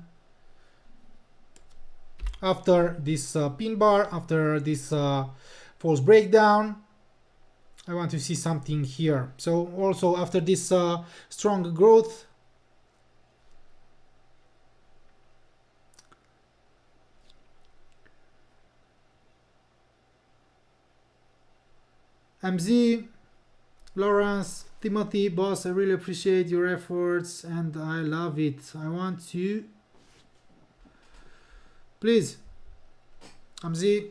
After this pin bar, after this false breakdown, I want to see something here. So also after this strong growth, MZ, Lawrence, Timothy, boss, I really appreciate your efforts and I love it. I want to, please, MZ.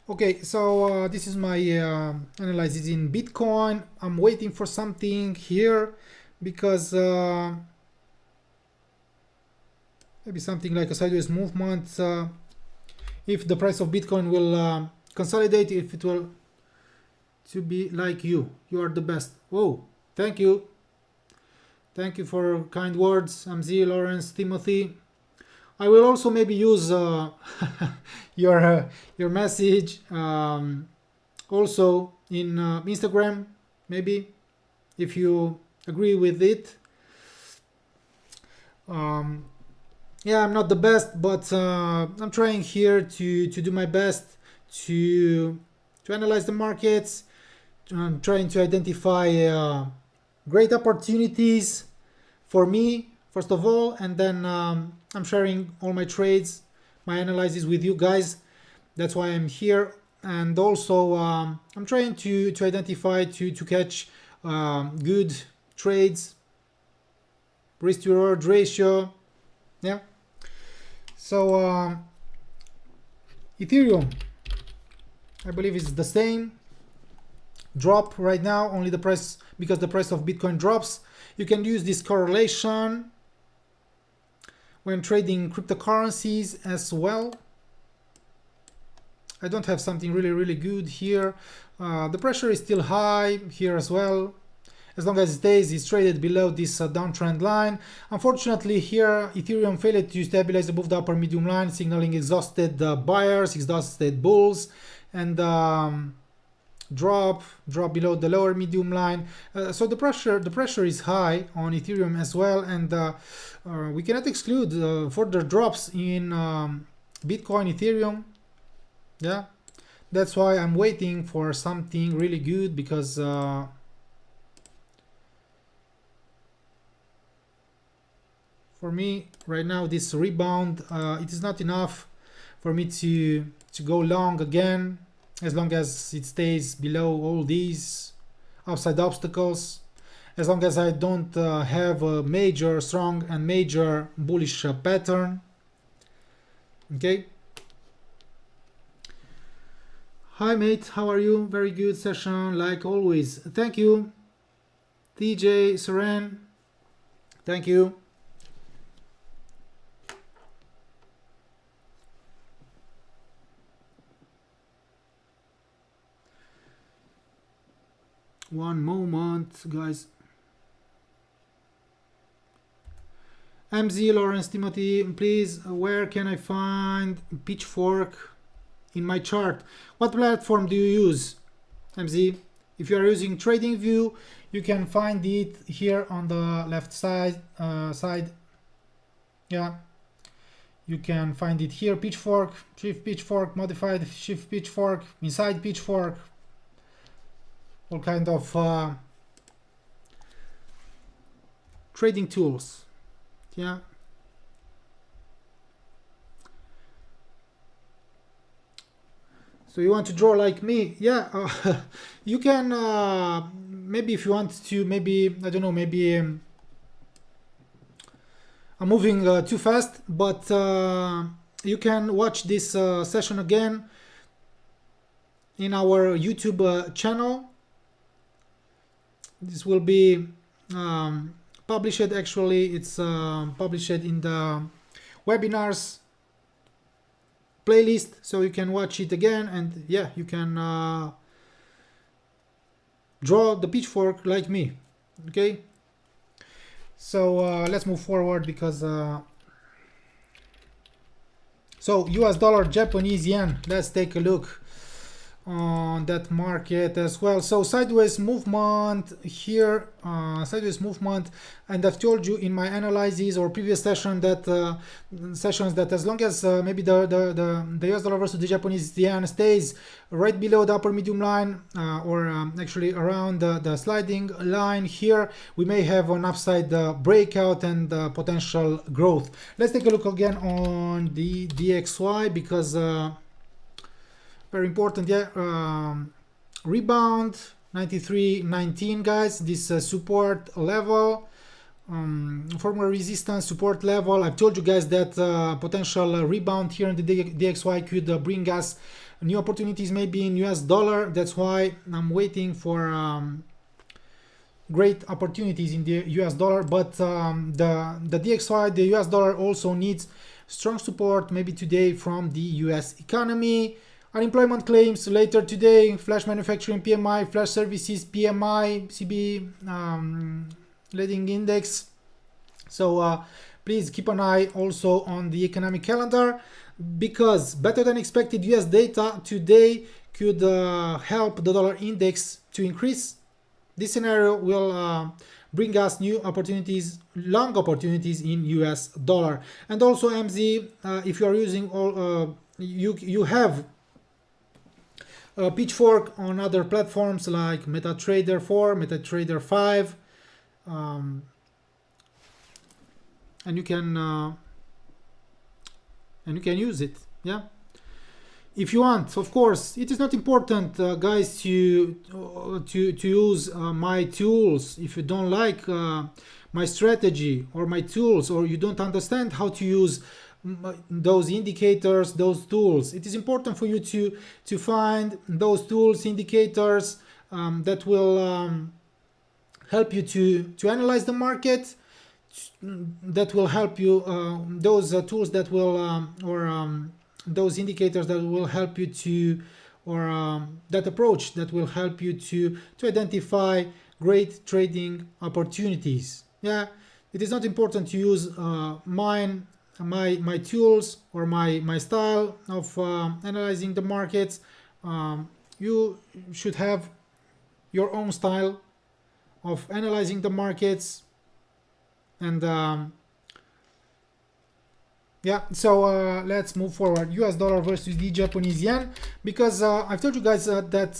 Okay, so this is my analysis in Bitcoin. I'm waiting for something here because maybe something like a sideways movement. If the price of Bitcoin will consolidate, if it will to be like you are the best. Oh, thank you for kind words, MZ, Lawrence, Timothy. I will also maybe use your message also in Instagram, maybe, if you agree with it. Yeah, I'm not the best, but I'm trying here to do my best to analyze the markets. I'm trying to identify great opportunities for me, first of all, and then I'm sharing all my trades, my analysis with you guys. That's why I'm here. And also I'm trying to identify, to catch good trades, risk to reward ratio. Yeah. So Ethereum, I believe it's the same. Drop right now, only the price, because the price of Bitcoin drops. You can use this correlation when trading cryptocurrencies as well. I don't have something really good here. The pressure is still high here as well. As long as it stays, it's traded below this downtrend line. Unfortunately here, Ethereum failed to stabilize above the upper medium line, signaling exhausted buyers, exhausted bulls, and drop below the lower medium line. So the pressure is high on Ethereum as well, and we cannot exclude further drops in Bitcoin, Ethereum. Yeah, that's why I'm waiting for something really good, because for me right now this rebound, it is not enough for me to go long again, as long as it stays below all these upside obstacles, as long as I don't have a major strong and major bullish pattern. Okay. Hi mate, how are you? Very good session like always. Thank you. TJ, Seren, thank you. One moment, guys. MZ, Lawrence, Timothy, please, where can I find Pitchfork in my chart? What platform do you use, MZ? If you are using TradingView, you can find it here on the left side. Yeah, you can find it here. Pitchfork, Shift Pitchfork, Modified Shift Pitchfork, Inside Pitchfork, all kind of trading tools. Yeah. So you want to draw like me? Yeah, you can, maybe if you want to, maybe, I don't know, maybe I'm moving too fast, but you can watch this session again in our YouTube channel. This will be published, actually it's published in the webinars playlist, so you can watch it again, and yeah, you can draw the pitchfork like me. Okay, so let's move forward, because so US dollar, Japanese yen, let's take a look on that market as well. So sideways movement here, sideways movement, and I've told you in my analysis or previous session that sessions that as long as maybe the US dollar versus the Japanese yen stays right below the upper medium line, or actually around the sliding line here, we may have an upside breakout and potential growth. Let's take a look again on the DXY, because very important. Yeah, rebound 93.19, guys. This support level, former resistance, support level. I've told you guys that potential rebound here in the DXY could bring us new opportunities, maybe in US dollar. That's why I'm waiting for great opportunities in the US dollar. But the DXY, the US dollar, also needs strong support, maybe today, from the US economy. Unemployment claims later today, flash manufacturing PMI, flash services PMI, CB leading index. So please keep an eye also on the economic calendar, because better than expected US data today could help the dollar index to increase. This scenario will bring us new opportunities, long opportunities in US dollar. And also MZ, if you are using all, you have pitchfork on other platforms like MetaTrader 4, MetaTrader 5, and you can use it. Yeah, if you want. Of course, it is not important, guys, to use my tools. If you don't like my strategy or my tools, or you don't understand how to use those indicators, those tools, it is important for you to find those tools, indicators that will help you to analyze the market, that will help you, those tools that will those indicators that will help you to, or that approach that will help you to identify great trading opportunities. Yeah, it is not important to use my tools or my style of analyzing the markets. You should have your own style of analyzing the markets. And yeah, so let's move forward. US dollar versus the Japanese yen, because I've told you guys that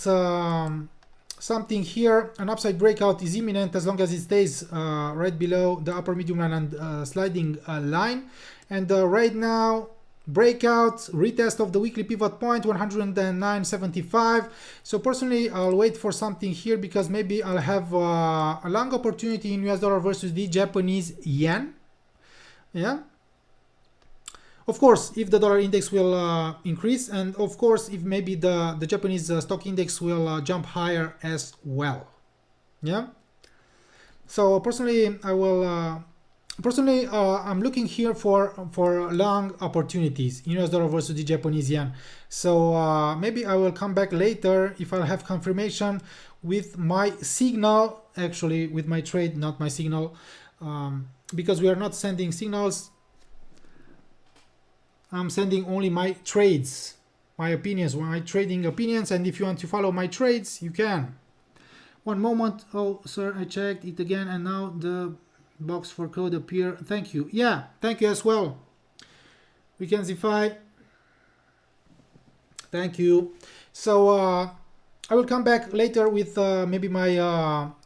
something here, an upside breakout, is imminent as long as it stays right below the upper medium line and sliding line. And right now, breakout, retest of the weekly pivot point, 109.75. So personally, I'll wait for something here, because maybe I'll have a long opportunity in US dollar versus the Japanese yen. Yeah. Of course, if the dollar index will increase, and of course, if maybe the Japanese stock index will jump higher as well. Yeah. So personally, I will. Personally, I'm looking here for long opportunities in US dollar versus the Japanese yen. So maybe I will come back later if I'll have confirmation with my signal, actually with my trade, not my signal, because we are not sending signals. I'm sending only my trades, my opinions, my trading opinions. And if you want to follow my trades, you can. One moment. Oh, sir, I checked it again, and now the box for code appear. Thank you. Yeah, thank you as well. Weekendify. Thank you. So I will come back later with maybe my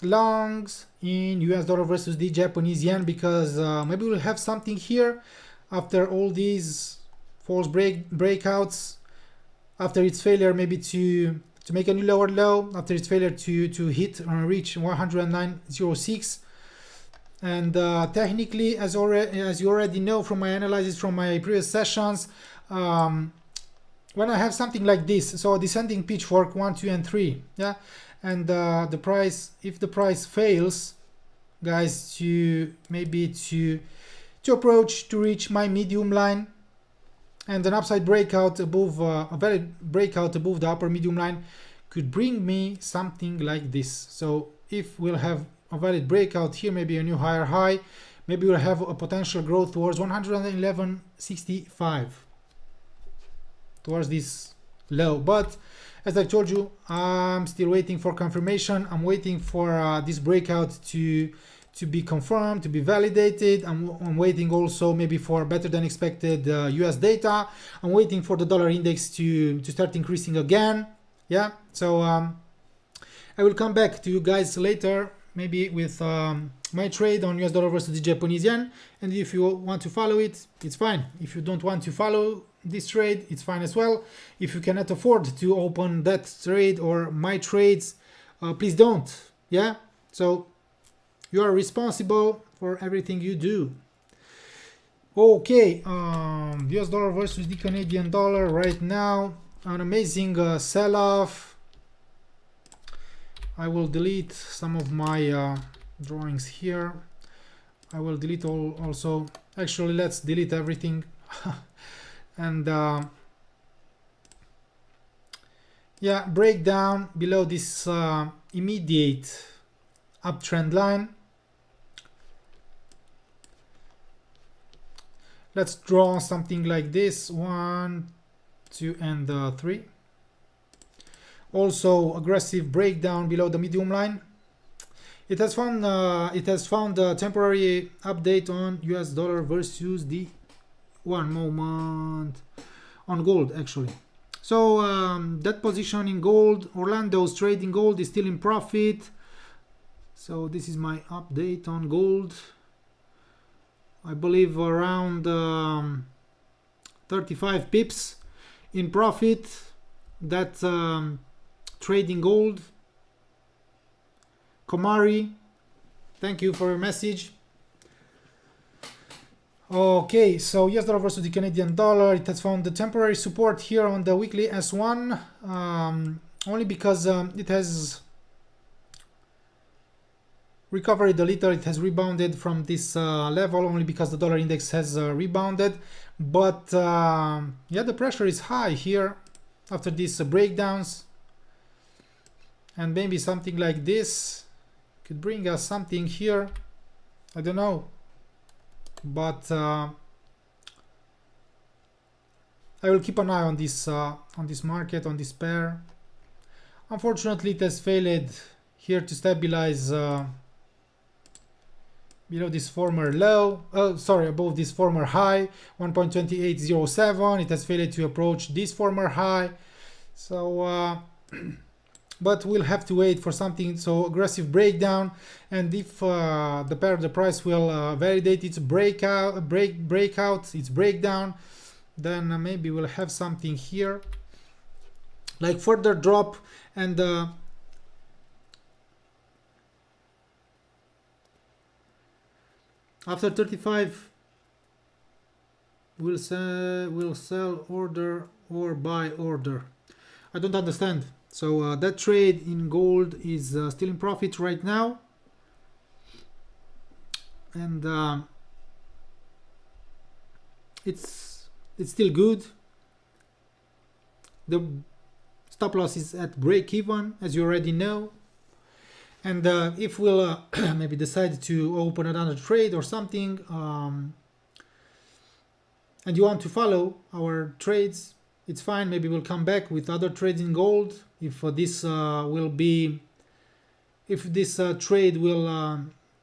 longs in US dollar versus the Japanese yen, because maybe we'll have something here after all these false breakouts. after its failure maybe to make a new lower low, after its failure to hit and reach 109.06. And technically, as you already know from my analysis from my previous sessions, when I have something like this, so descending pitchfork 1, 2, and 3, yeah, and the price, if the price fails, guys, to approach to reach my medium line, and an upside breakout above a valid breakout above the upper medium line could bring me something like this. So if we'll have a valid breakout here, maybe a new higher high, maybe we'll have a potential growth towards 111.65, towards this low. But as I told you, I'm still waiting for confirmation. I'm waiting for this breakout to be confirmed, to be validated. I'm waiting also maybe for better than expected US data. I'm waiting for the dollar index to start increasing again. Yeah, so I will come back to you guys later, maybe with my trade on US dollar versus the Japanese yen. And if you want to follow it, it's fine. If you don't want to follow this trade, it's fine as well. If you cannot afford to open that trade or my trades, please don't. Yeah, so you are responsible for everything you do. Okay, US dollar versus the Canadian dollar right now, an amazing sell-off. I will delete some of my drawings here. I will delete also, actually let's delete everything. And yeah, breakdown below this immediate uptrend line. Let's draw something like this, 1, 2, and 3. Also aggressive breakdown below the medium line. It has found a temporary update on US dollar versus the, one moment, on gold actually. So that position in gold, Orlando's trading gold is still in profit. So this is my update on gold. I believe around 35 pips in profit. That trading gold. Komari, thank you for your message. Okay, so US dollar versus the Canadian dollar, it has found the temporary support here on the weekly S1, only because it has recovered a little. It has rebounded from this level only because the dollar index has rebounded. But yeah, the pressure is high here after these breakdowns, and maybe something like this could bring us something here. I don't know, but I will keep an eye on this market, on this pair. Unfortunately, it has failed here to stabilize below this former low, above this former high, 1.2807. It has failed to approach this former high. So but we'll have to wait for something, so aggressive breakdown, and if the price will validate its breakout, its breakdown, then maybe we'll have something here like further drop. And after 35 we'll sell order or buy order. I don't understand. So that trade in gold is still in profit right now, and it's still good. The stop loss is at break even, as you already know. And if we'll maybe decide to open another trade or something, and you want to follow our trades, it's fine. Maybe we'll come back with other trades in gold if this trade will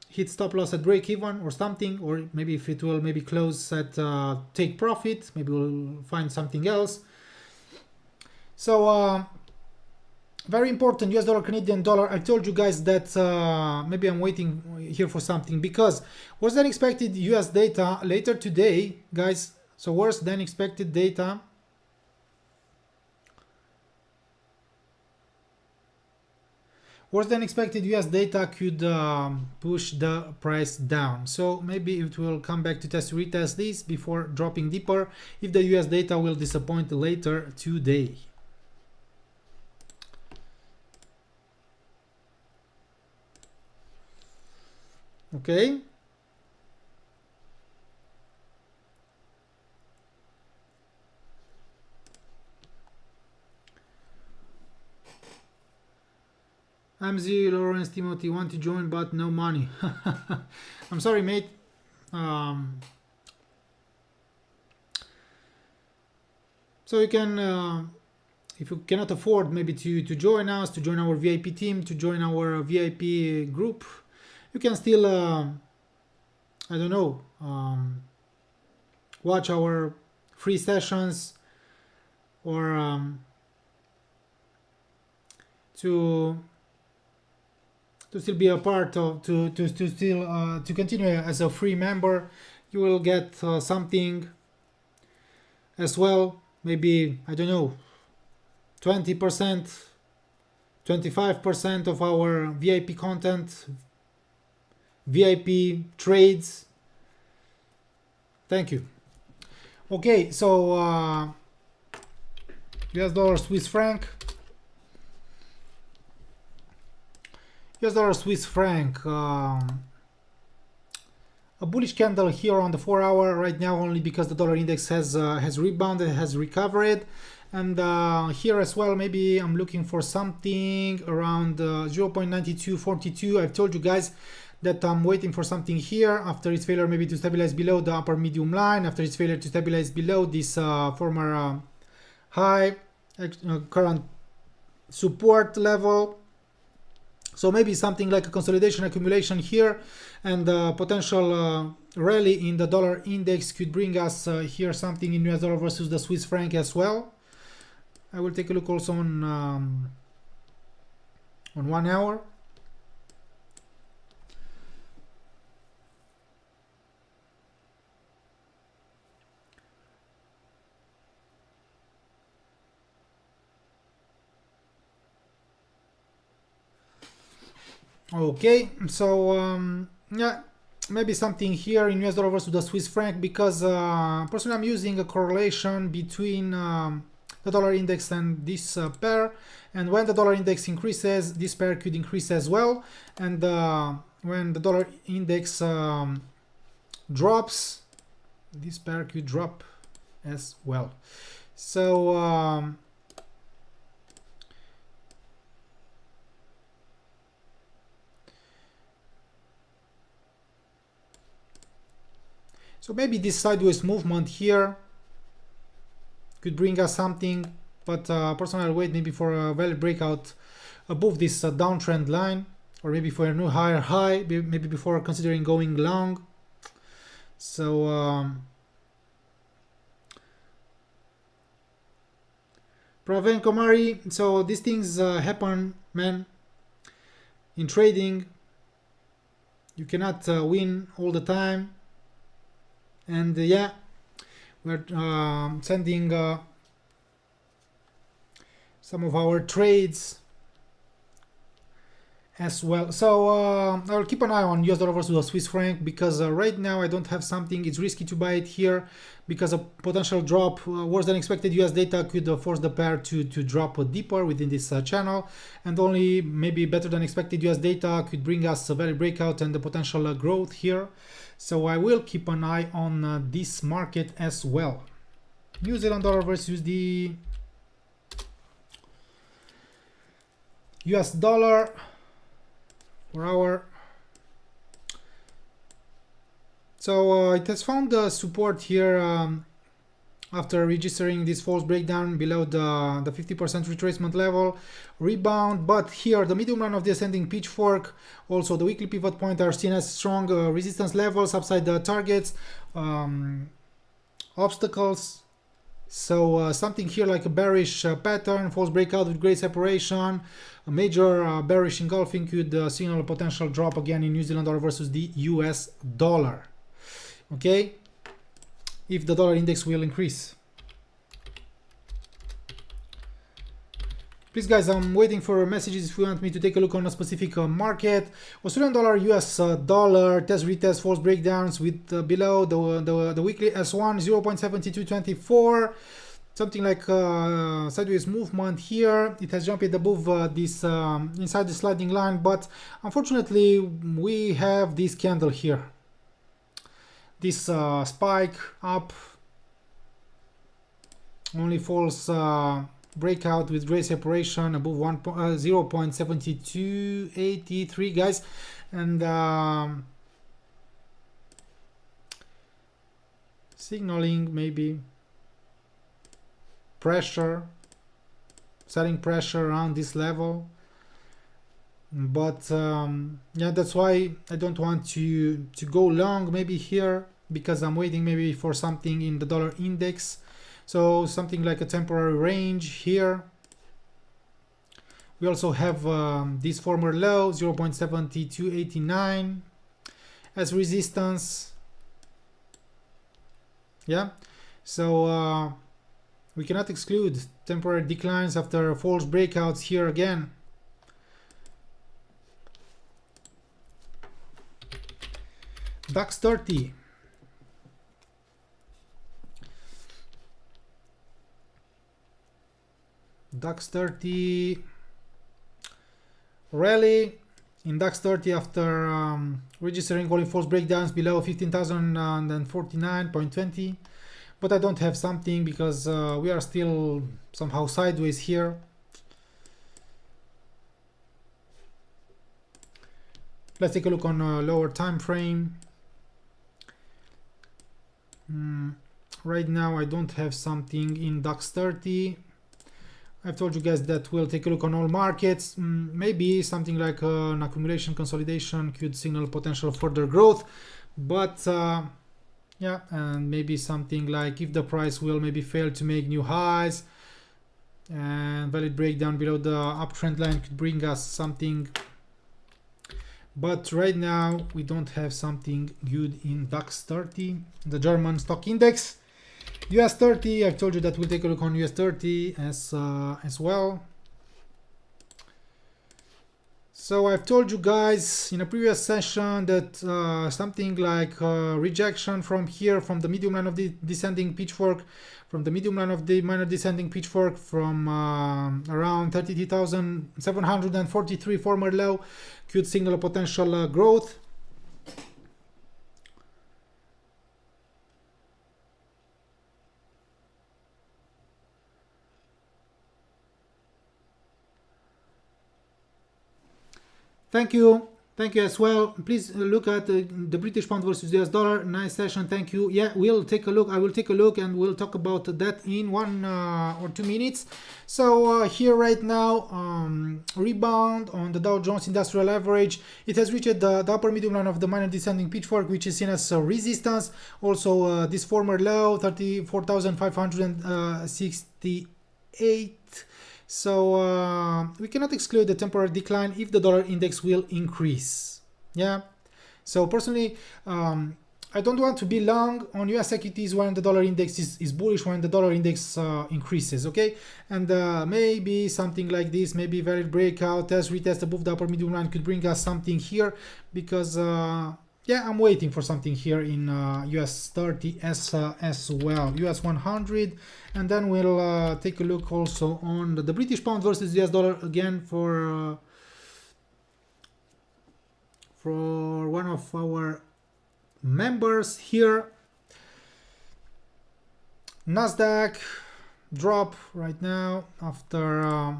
hit stop loss at break even or something, or maybe if it will maybe close at take profit, maybe we'll find something else. So very important, US dollar Canadian dollar. I told you guys that maybe I'm waiting here for something, because worse than expected US data later today, guys. So worse than expected data Worse than expected US data could push the price down. So maybe it will come back to retest this before dropping deeper if the US data will disappoint later today. Okay. I'm Z Lawrence Timothy, want to join but no money. I'm sorry, mate. So you can, if you cannot afford maybe to join us, to join our VIP team, to join our VIP group, you can still, I don't know, watch our free sessions or to still be a part of, to continue as a free member. You will get something as well, maybe, I don't know, 20%, 25% of our VIP content, VIP trades. Thank you. Okay, so US dollar Swiss franc. US dollar Swiss franc, a bullish candle here on the 4-hour right now, only because the dollar index has rebounded, has recovered, and here as well maybe I'm looking for something around 0.9242. I've told you guys that I'm waiting for something here after its failure maybe to stabilize below the upper medium line, after its failure to stabilize below this former high current support level. So maybe something like a consolidation accumulation here, and potential rally in the dollar index could bring us here something in US dollar versus the Swiss franc as well. I will take a look also on 1 hour. Okay, so yeah, maybe something here in US dollar versus the Swiss franc, because personally I'm using a correlation between the dollar index and this pair, and when the dollar index increases, this pair could increase as well, and when the dollar index drops, this pair could drop as well. So so maybe this sideways movement here could bring us something, but personally I'll wait maybe for a valid breakout above this downtrend line, or maybe for a new higher high, maybe before considering going long. So Praven Komari, so these things happen, man, in trading. You cannot win all the time. And yeah, we're sending some of our trades as well. So I'll keep an eye on US dollar versus the Swiss franc, because right now I don't have something. It's risky to buy it here because a potential drop, worse than expected US data could force the pair to drop deeper within this channel, and only maybe better than expected US data could bring us a valid breakout and the potential growth here. So I will keep an eye on this market as well. New Zealand dollar versus the US dollar for our. So it has found the support here after registering this false breakdown below the 50% retracement level, rebound, but here the medium line of the ascending pitchfork, also the weekly pivot point, are seen as strong resistance levels, upside the targets, obstacles. So something here like a bearish pattern, false breakout with great separation, a major bearish engulfing could signal a potential drop again in New Zealand dollar versus the US dollar. Okay, if the dollar index will increase. Please guys, I'm waiting for messages if you want me to take a look on a specific market. Australian dollar, US dollar, test retest, false breakdowns with below the weekly S1 0.7224. Something like sideways movement here. It has jumped above this inside the sliding line, but unfortunately we have this candle here. This spike up, only false breakout with gray separation above 0.7283 guys, and signaling maybe pressure, selling pressure around this level, but yeah, that's why I don't want to go long maybe here, because I'm waiting maybe for something in the dollar index. So something like a temporary range here. We also have this former low 0.7289 as resistance. Yeah, so we cannot exclude temporary declines after false breakouts here again. DAX 30. DAX 30 rally in DAX 30 after registering only false breakdowns below 15,049.20, but I don't have something because we are still somehow sideways here. Let's take a look on a lower time frame. Right now I don't have something in DAX 30. I've told you guys that we'll take a look on all markets. Maybe something like an accumulation consolidation could signal potential further growth, but yeah, and maybe something like if the price will maybe fail to make new highs and valid breakdown below the uptrend line could bring us something, but right now we don't have something good in DAX 30, the German stock index. US 30, I've told you that we'll take a look on US 30 as well. So I've told you guys in a previous session that something like rejection from here, from the medium line of the descending pitchfork, from the medium line of the minor descending pitchfork, from around 32,743 former low, could signal a potential growth. Thank you as well. Please look at the British pound versus US dollar. Nice session, thank you. Yeah, we'll take a look. I will take a look and we'll talk about that in 1 or 2 minutes. So here right now, rebound on the Dow Jones Industrial Average. It has reached the upper medium line of the minor descending pitchfork, which is seen as resistance. Also this former low, 34,568. So we cannot exclude the temporary decline if the dollar index will increase. Yeah. So personally, I don't want to be long on US equities when the dollar index is bullish, when the dollar index increases. Okay. And maybe something like this, maybe valid breakout, test retest above the upper medium line could bring us something here, because yeah, I'm waiting for something here in US 30 as well, US 100, and then we'll take a look also on the British pound versus US dollar again for one of our members here. Nasdaq drop right now after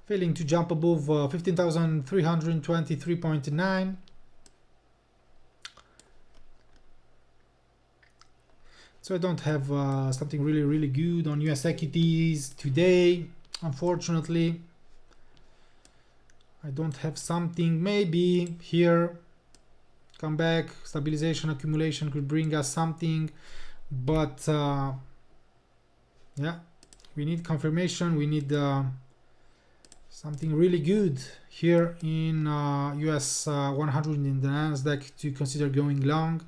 failing to jump above 15,323.9. So I don't have something really good on US equities today, unfortunately. I don't have something. Maybe here come back, stabilization, accumulation could bring us something, but yeah, we need confirmation. We need something really good here in US 100 in the Nasdaq to consider going long.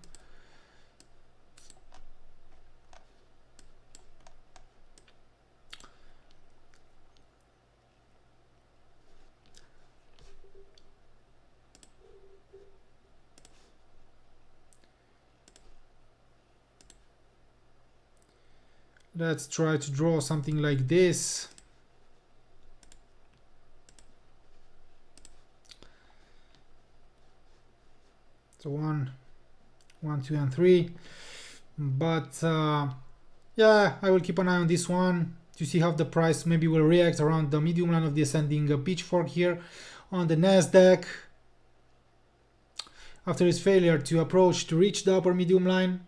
Let's try to draw something like this. So 1, 2, and 3. But yeah, I will keep an eye on this one to see how the price maybe will react around the medium line of the ascending pitchfork here on the Nasdaq after its failure to reach the upper medium line.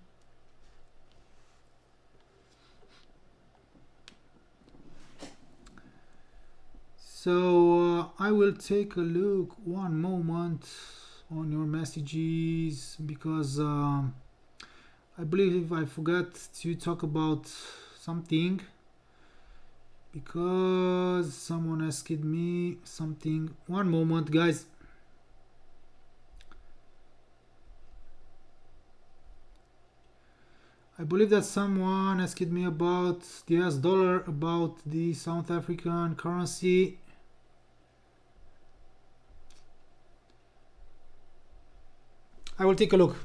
So I will take a look one moment on your messages, because I believe I forgot to talk about something, because someone asked me something. One moment, guys. I believe that someone asked me about the US dollar, about the South African currency. I will take a look.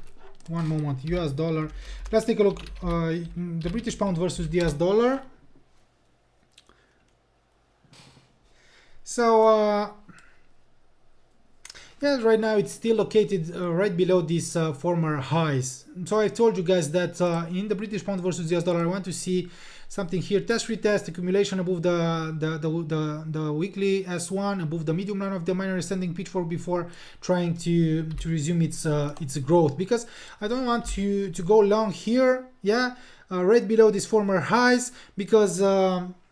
One moment. US dollar. Let's take a look. The British pound versus the US dollar. So yeah, right now it's still located right below these former highs. So I told you guys that in the British pound versus US dollar, I want to see something here, test retest, accumulation above the weekly S1, above the medium line of the minor ascending pitchfork before trying to resume its growth, because I don't want to go long here, yeah, right below these former highs, because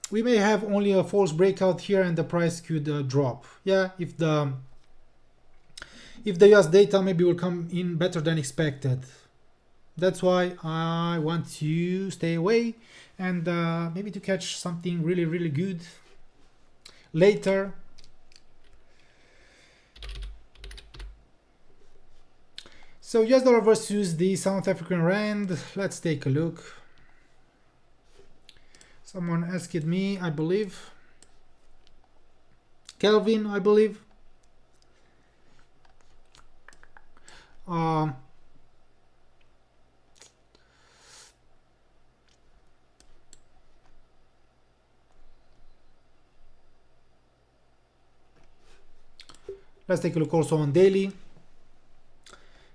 we may have only a false breakout here and the price could drop, yeah, if the US data maybe will come in better than expected. That's why I want to stay away and maybe to catch something really, really good later. So US dollar versus the South African rand. Let's take a look. Someone asked me, I believe. Kelvin, I believe. Let's take a look also on daily.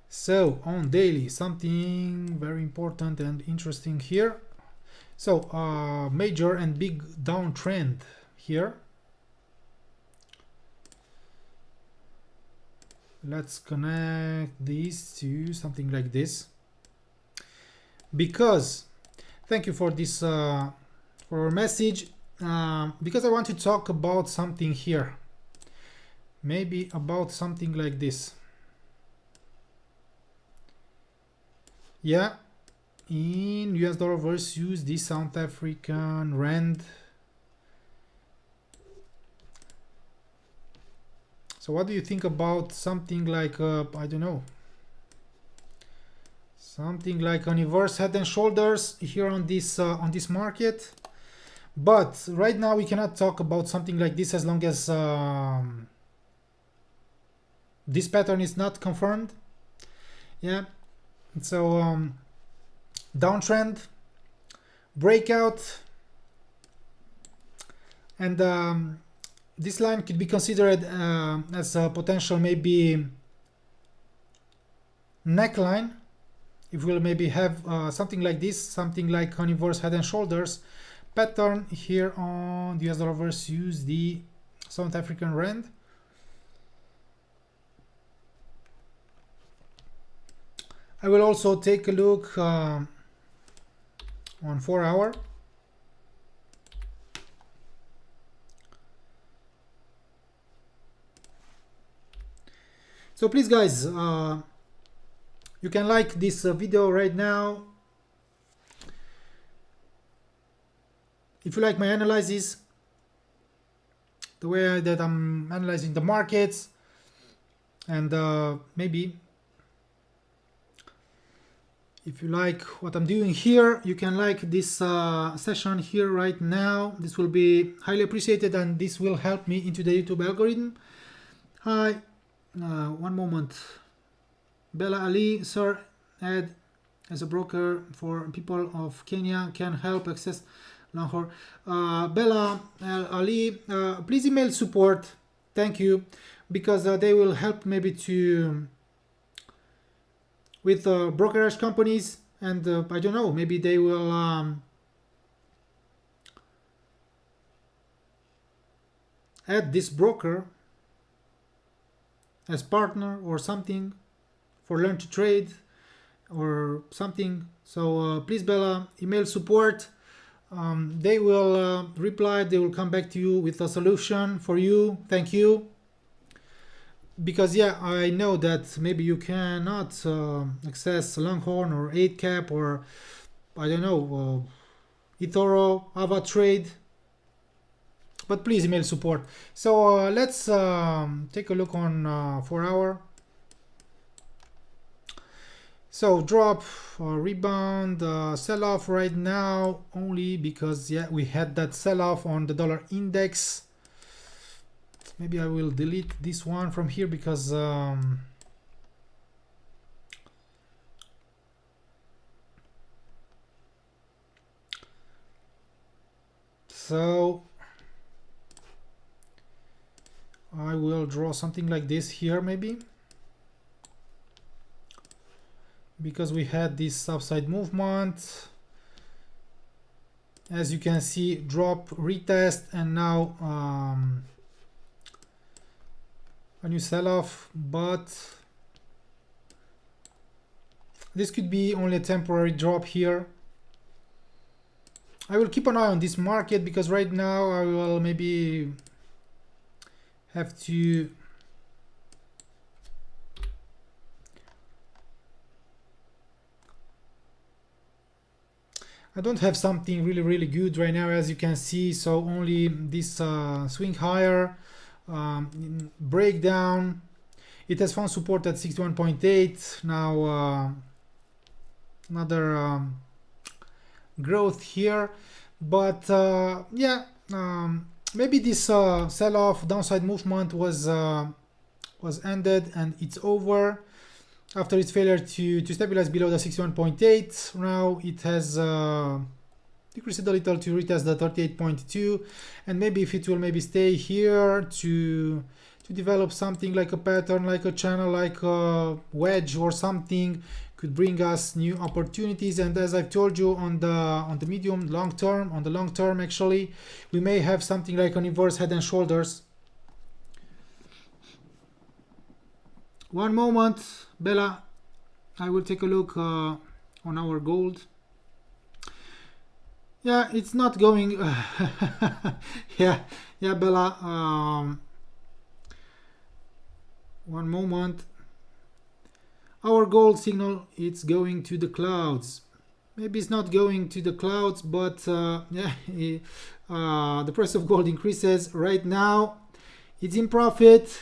So on daily, something very important and interesting here. So major and big downtrend here. Let's connect these to something like this, because thank you for this for your message, because I want to talk about something here, maybe about something like this. Yeah, in US dollar versus the South African rand. So what do you think about something like I don't know, something like an inverse head and shoulders here on this market? But right now we cannot talk about something like this as long as this pattern is not confirmed. Yeah, so downtrend, breakout, and this line could be considered as a potential maybe neckline. If we'll maybe have something like this, something like an inverse head and shoulders pattern here on the US dollar versus the South African rand. I will also take a look on 4 hour. So please guys, you can like this video right now. If you like my analysis, the way that I'm analyzing the markets, and maybe if you like what I'm doing here, you can like this session here right now. This will be highly appreciated and this will help me into the YouTube algorithm. Hi. One moment. Bella Ali, sir, add as a broker for people of Kenya can help access Lahore. Bella Ali, please email support. Thank you, because they will help maybe to with brokerage companies, and I don't know, maybe they will add this broker as partner or something for Learn to Trade or something. So please, Bella, email support. They will reply, they will come back to you with a solution for you. Thank you. Because yeah, I know that maybe you cannot access Longhorn or 8cap or I don't know, eToro, Ava Trade, but please email support. So let's take a look on 4 hour. So drop, rebound, sell off right now only because yeah, we had that sell off on the dollar index. Maybe I will delete this one from here because so I will draw something like this here maybe, because we had this upside movement, as you can see, drop, retest, and now a new sell-off, but this could be only a temporary drop here. I will keep an eye on this market because right now I will maybe have to I don't have something really good right now, as you can see, so only this swing higher, breakdown. It has found support at 61.8. Now another growth here, but yeah, maybe this sell-off downside movement was ended and it's over after its failure to stabilize below the 61.8. Now it has decreased a little to retest the 38.2, and maybe if it will maybe stay here to develop something like a pattern, like a channel, like a wedge or something, could bring us new opportunities. And as I've told you, on the medium long term, on the long term actually, we may have something like an inverse head and shoulders. One moment, Bella, I will take a look on our gold. Yeah, it's not going. yeah, Bella. One moment. Our gold signal, it's going to the clouds. Maybe it's not going to the clouds, but yeah, the price of gold increases right now. It's in profit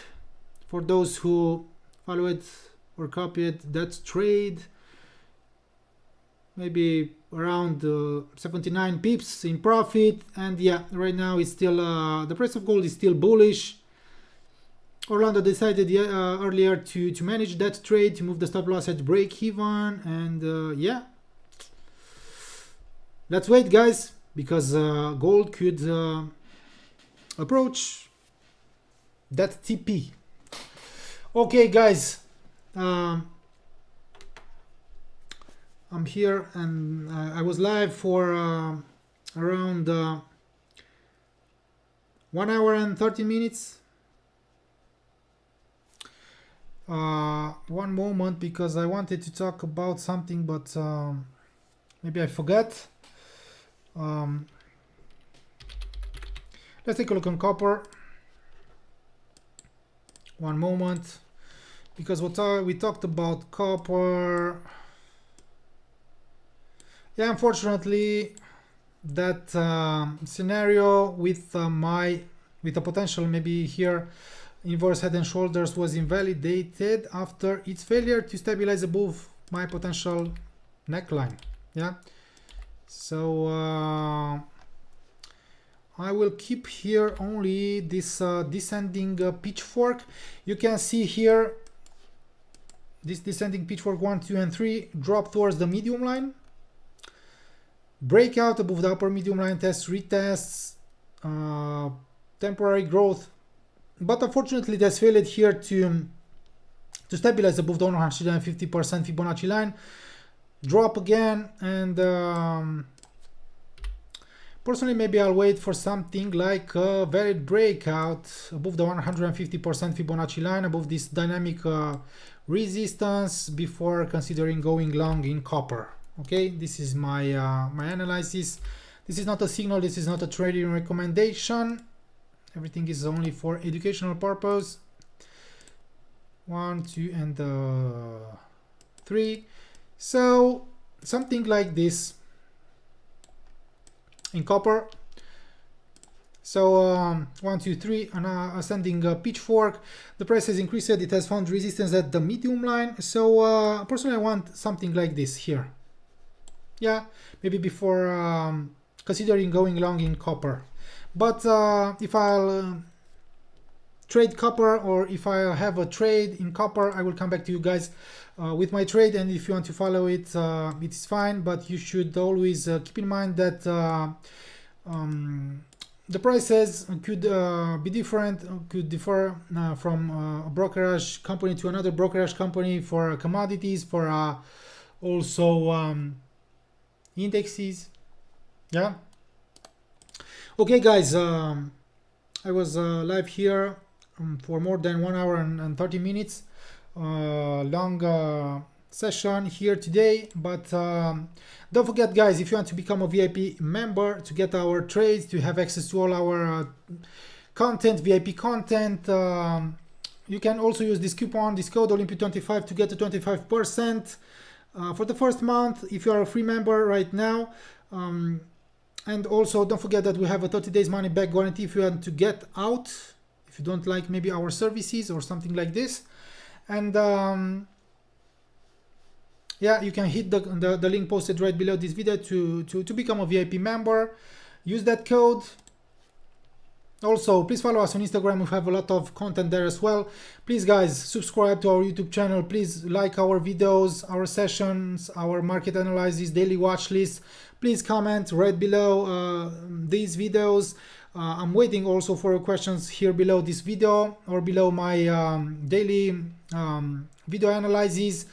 for those who follow it or copy it. That trade, maybe around 79 pips in profit, and yeah, right now it's still the price of gold is still bullish. Orlando decided earlier to manage that trade, to move the stop loss at break even, and yeah, let's wait, guys, because gold could approach that TP. Okay, guys, I'm here and I was live for around 1 hour and 30 minutes. One moment, because I wanted to talk about something, but maybe I forgot. Let's take a look on copper. One moment, because what we talked about copper. Yeah, unfortunately, that scenario with with a potential maybe here inverse head and shoulders was invalidated after its failure to stabilize above my potential neckline. Yeah, so I will keep here only this descending pitchfork. You can see here this descending pitchfork 1, 2 and 3 drop towards the medium line, breakout above the upper medium line, tests, retests, temporary growth, but unfortunately that's failed here to stabilize above the 150% Fibonacci line, drop again, and personally maybe I'll wait for something like a valid breakout above the 150% Fibonacci line, above this dynamic resistance, before considering going long in copper. Okay, this is my my analysis. This is not a signal, this is not a trading recommendation. Everything is only for educational purpose. 1, 2 and 3. So something like this in copper. So 1, 2, 3, an ascending pitchfork. The price has increased, it has found resistance at the medium line. So personally I want something like this here. Yeah, maybe before considering going long in copper. But if I'll trade copper, or if I have a trade in copper, I will come back to you guys with my trade, and if you want to follow it, it's fine, but you should always keep in mind that the prices could be different, could differ from a brokerage company to another brokerage company, for commodities, for also indexes. Yeah. Okay guys, I was live here for more than 1 hour and 30 minutes. Long session here today, but don't forget guys, if you want to become a VIP member, to get our trades, to have access to all our content, VIP content, you can also use this coupon, this code Olympic25, to get a 25% for the first month if you are a free member right now. And also don't forget that we have a 30 days money back guarantee if you want to get out, if you don't like maybe our services or something like this. And yeah, you can hit the link posted right below this video to become a VIP member. Use that code. Also, please follow us on Instagram. We have a lot of content there as well. Please guys, subscribe to our YouTube channel. Please like our videos, our sessions, our market analysis, daily watch list. Please comment right below these videos. I'm waiting also for your questions here below this video, or below my daily video analysis.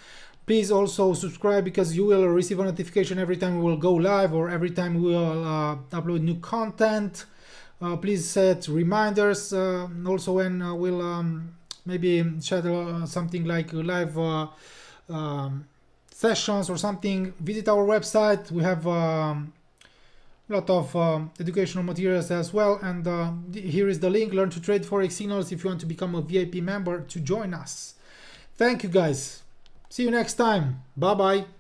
Please also subscribe, because you will receive a notification every time we will go live, or every time we will upload new content. Please set reminders also when we'll maybe schedule something like live sessions or something. Visit our website. We have a lot of educational materials as well, and here is the link, Learn to Trade Forex Signals, if you want to become a VIP member, to join us. Thank you guys. See you next time. Bye bye.